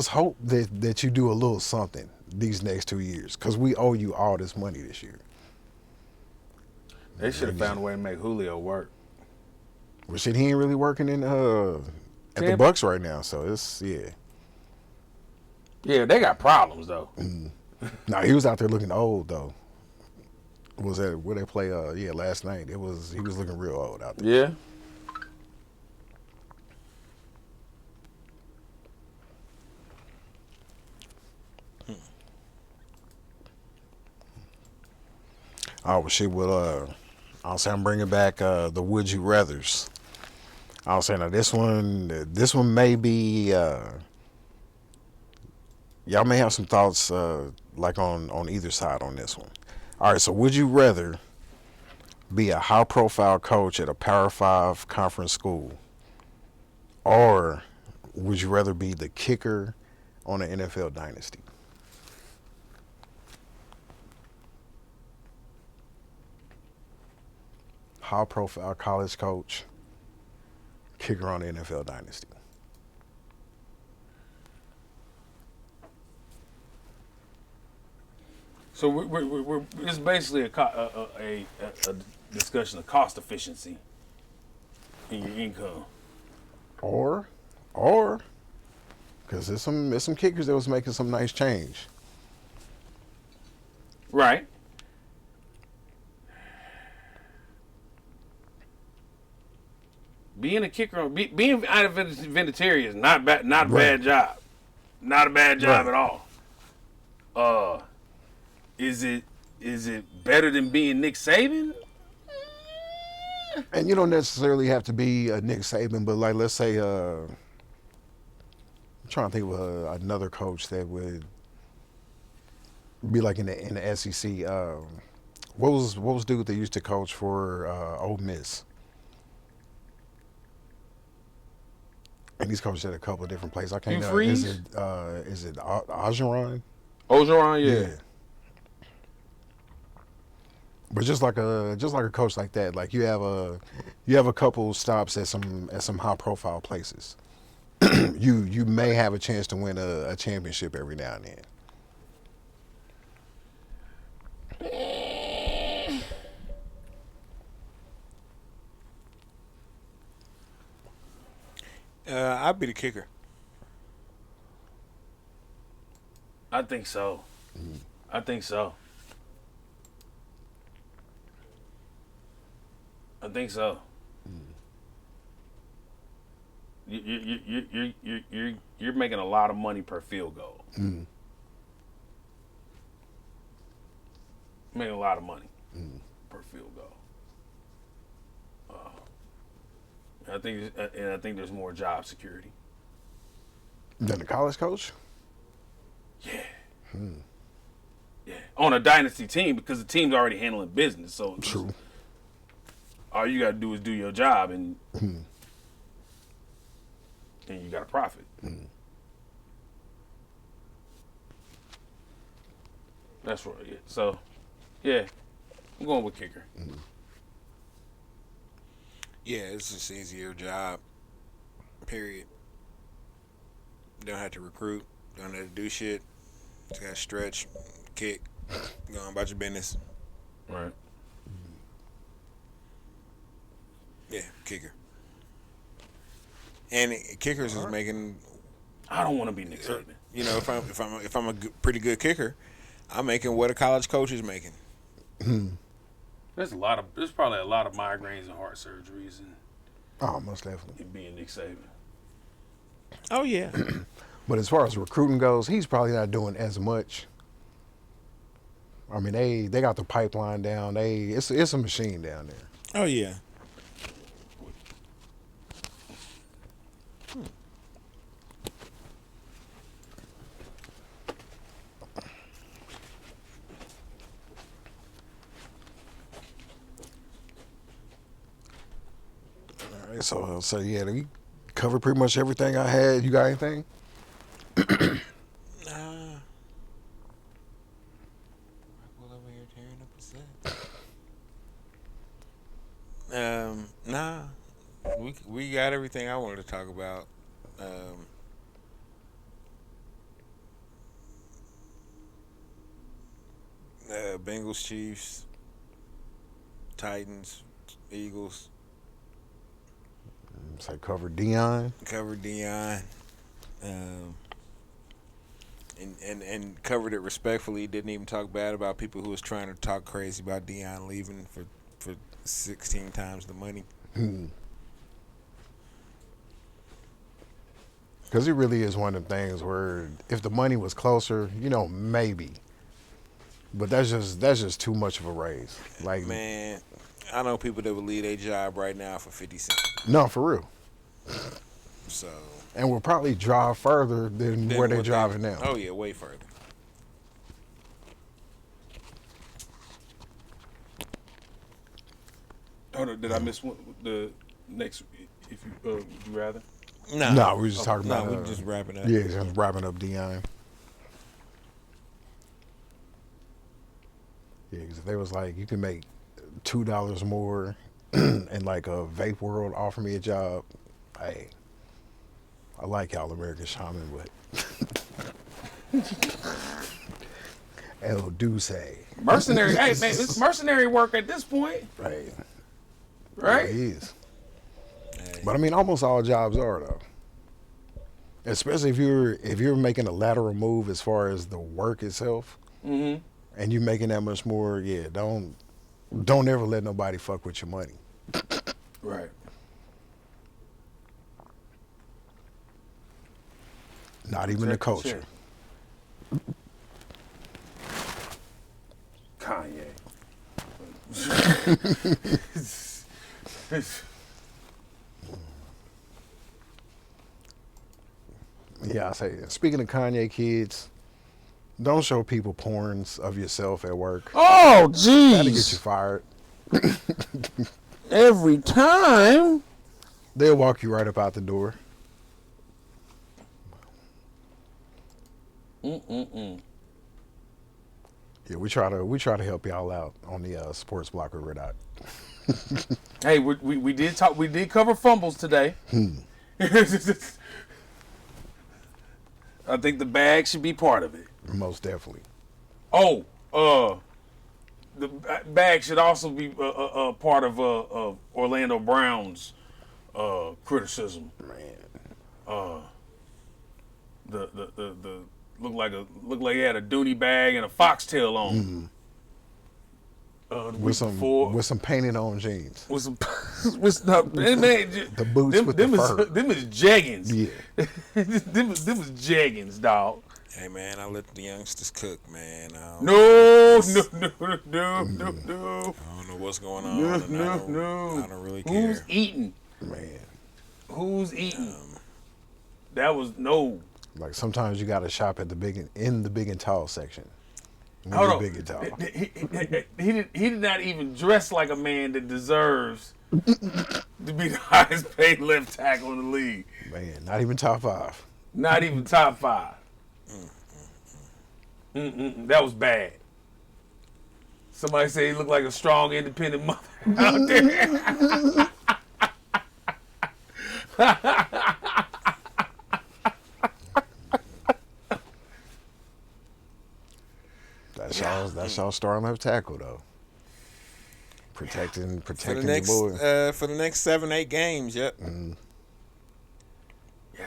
A: hope that you do a little something these next 2 years, because we owe you all this money this year.
B: they should have found a way to make Julio work.
A: Well, shit, he ain't really working in at the
B: Tampa?
A: Bucks right now, so it's
B: Yeah, they got problems though.
A: No, he was out there looking old though. Was that where they play? Last night he was looking real old out there.
B: Yeah.
A: Oh well, shit. Well, I'll say I'm bringing back the Would You Rather's. I'll say now this one may be. Y'all may have some thoughts like on either side on this one. All right, so would you rather be a high-profile coach at a Power 5 conference school, or would you rather be the kicker on an NFL dynasty? High-profile college coach, kicker on the NFL dynasty.
B: So it's basically a discussion of cost efficiency in your income.
A: Or, because there's some kickers that was making some nice change.
B: Right. Being a kicker, being out of Vinatieri is not bad, not a
A: Right.
B: bad job, not a bad job
A: Right.
B: at all. Is it better than being Nick Saban?
A: And you don't necessarily have to be a Nick Saban, but like let's say, I'm trying to think of another coach that would be like in the SEC. What was dude that used to coach for Ole Miss? And he's coached at a couple of different places. I can't
B: Hugh
A: know.
B: Freeze?
A: Is it Orgeron?
B: Ogeron, yeah.
A: But just like a coach like that, like you have a couple stops at some high profile places. you may have a chance to win a championship every now and then.
C: I'd be the kicker.
B: I think so. I think so. I think so. You're making a lot of money per field goal. Making a lot of money per field goal. I think there's more job security.
A: Than a college coach?
B: Yeah. Yeah. On a dynasty team, because the team's already handling business. So
A: True.
B: all you got to do is do your job, and you got a profit. That's right. Yeah. So, yeah, I'm going with kicker.
C: Yeah, it's just an easier job. Period. Don't have to recruit. Don't have to do shit. Just gotta stretch, kick, go on about your business.
B: Right.
C: Yeah, kicker. And kickers is making.
B: I don't want to be Nick Saban.
C: You know, if I'm a pretty good kicker, I'm making what a college coach is making.
B: There's probably a lot of migraines and heart surgeries
A: Oh, most definitely.
B: in being Nick Saban.
C: Oh yeah.
A: But as far as recruiting goes, he's probably not doing as much. I mean, they got the pipeline down. It's a machine down there.
C: Oh yeah.
A: All right, so yeah, we covered pretty much everything I had. You got anything?
C: Nah. Well, over here tearing up his set. Nah. We got everything I wanted to talk about. Bengals, Chiefs, Titans, Eagles.
A: So I covered Deion.
C: Covered Deion. And covered it respectfully. Didn't even talk bad about people who was trying to talk crazy about Deion leaving for 16 times the money.
A: Because it really is one of the things where if the money was closer, maybe. But that's just too much of a raise. Like,
C: Man, I know people that would leave their job right now for 50 cents.
A: no, for real.
C: So
A: And will probably drive further than where they're
C: what
A: driving now.
C: Oh yeah, way further.
B: Hold on, did I miss the next? If you would you rather?
A: No, we were just talking about.
C: we just wrapping up.
A: Yeah, just wrapping up Deion. Yeah, because if they was like, you can make $2 more, and like a vape world offer me a job, hey, I like y'all American shaman, but El Duce,
B: Mercenary. Hey man, it's mercenary work at this point,
A: right?
B: right?
A: Yeah, he is.
C: Hey.
A: But I mean, almost all jobs are though. Especially if you're making a lateral move as far as the work itself,
B: Mm-hmm.
A: and you're making that much more. Yeah, don't ever let nobody fuck with your money.
B: Right.
A: Not even the
B: Protect
A: culture.
B: Kanye.
A: Yeah, I say. Speaking of Kanye kids, don't show people porns of yourself at work.
B: Oh,
A: That'll get you
B: jeez.
A: fired.
B: Every time.
A: They'll walk you right up out the door.
B: Mm-mm-mm.
A: Yeah, we try to help y'all out on the sports block with Red Dot.
B: Hey, we did talk. We did cover fumbles today. I think the bag should be part of it.
A: Most definitely.
B: Oh, the bag should also be part of Orlando Brown's criticism.
A: Man.
B: The looked like he had a Dooney bag and a foxtail on. The week before.
A: With some painted on jeans.
B: With some, man,
A: The boots with the fur.
B: Them is jeggings.
A: Yeah.
B: them is jeggings, dog.
C: Hey man, I let the youngsters cook, man.
B: No.
C: I don't know what's going on.
B: No.
C: I don't really care.
B: Who's eating?
A: Man.
B: Who's eating? That was no.
A: Like sometimes you gotta shop at in the big and tall section. When
B: Hold
A: you're
B: on.
A: big and tall.
B: He did not even dress like a man that deserves to be the highest paid left tackle in the league.
A: Man, not even top 5.
B: Not even top 5. That was bad. Somebody say he looked like a strong, independent mother out there.
A: That's y'all starting left tackle though. Protecting
C: For the
A: your
C: next
A: boy.
C: for the next 7-8 games, yep.
B: Yeah.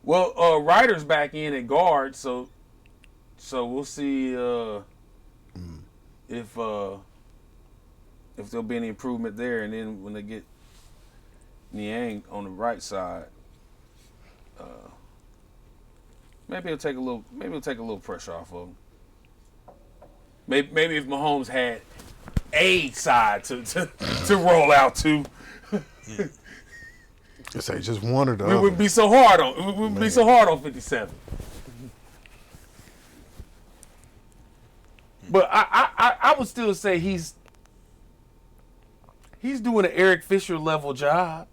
B: Well, Ryder's back in at guard, so we'll see if there'll be any improvement there, and then when they get Niang on the right side, Maybe it'll take a little pressure off of him. Maybe if Mahomes had a side to roll out to,
A: Just say just one or the
B: we
A: other.
B: wouldn't be so hard on 57. But I would still say he's doing an Eric Fisher level job.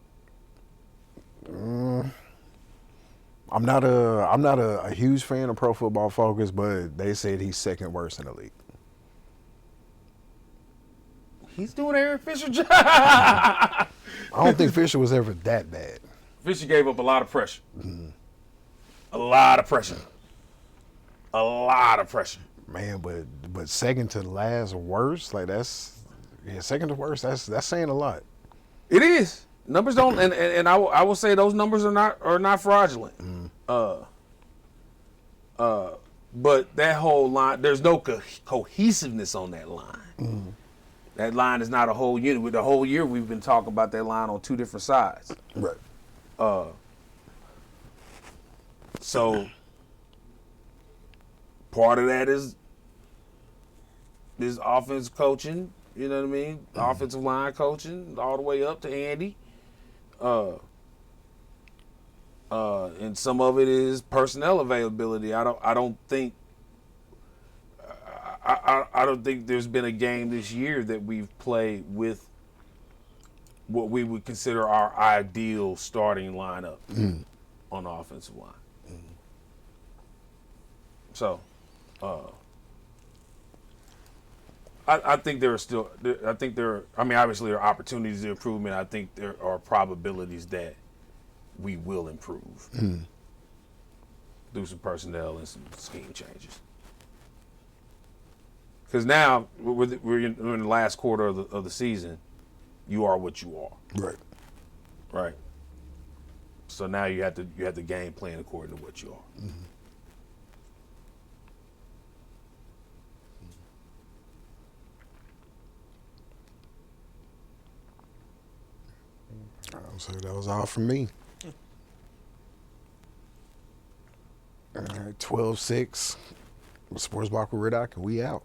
A: I'm not a huge fan of Pro Football Focus, but they said he's second worst in the league.
B: He's doing an Eric Fisher job.
A: I don't think Fisher was ever that bad.
B: Fisher gave up a lot of pressure. A lot of pressure. A lot of pressure.
A: Man, but second to last worst, like second to worst. That's saying a lot.
B: It is. Numbers don't, and I will say those numbers are not fraudulent. But that whole line, there's no cohesiveness on that line. That line is not a whole unit. With the whole year, we've been talking about that line on two different sides.
A: Right.
B: So part of that is offense coaching. You know what I mean? Offensive line coaching all the way up to Andy. And some of it is personnel availability. I don't think there's been a game this year that we've played with what we would consider our ideal starting lineup on the offensive line. So, I think there are still. I mean, obviously, there are opportunities to improvement. I think there are probabilities that we will improve through some personnel and some scheme changes. Because now we're in the last quarter of the season. You are what you are.
A: Right.
B: Right. So now you have to game plan according to what you are.
A: So that was all from me. All right, 12-6. Sports Block with J-Ritoc, and we out.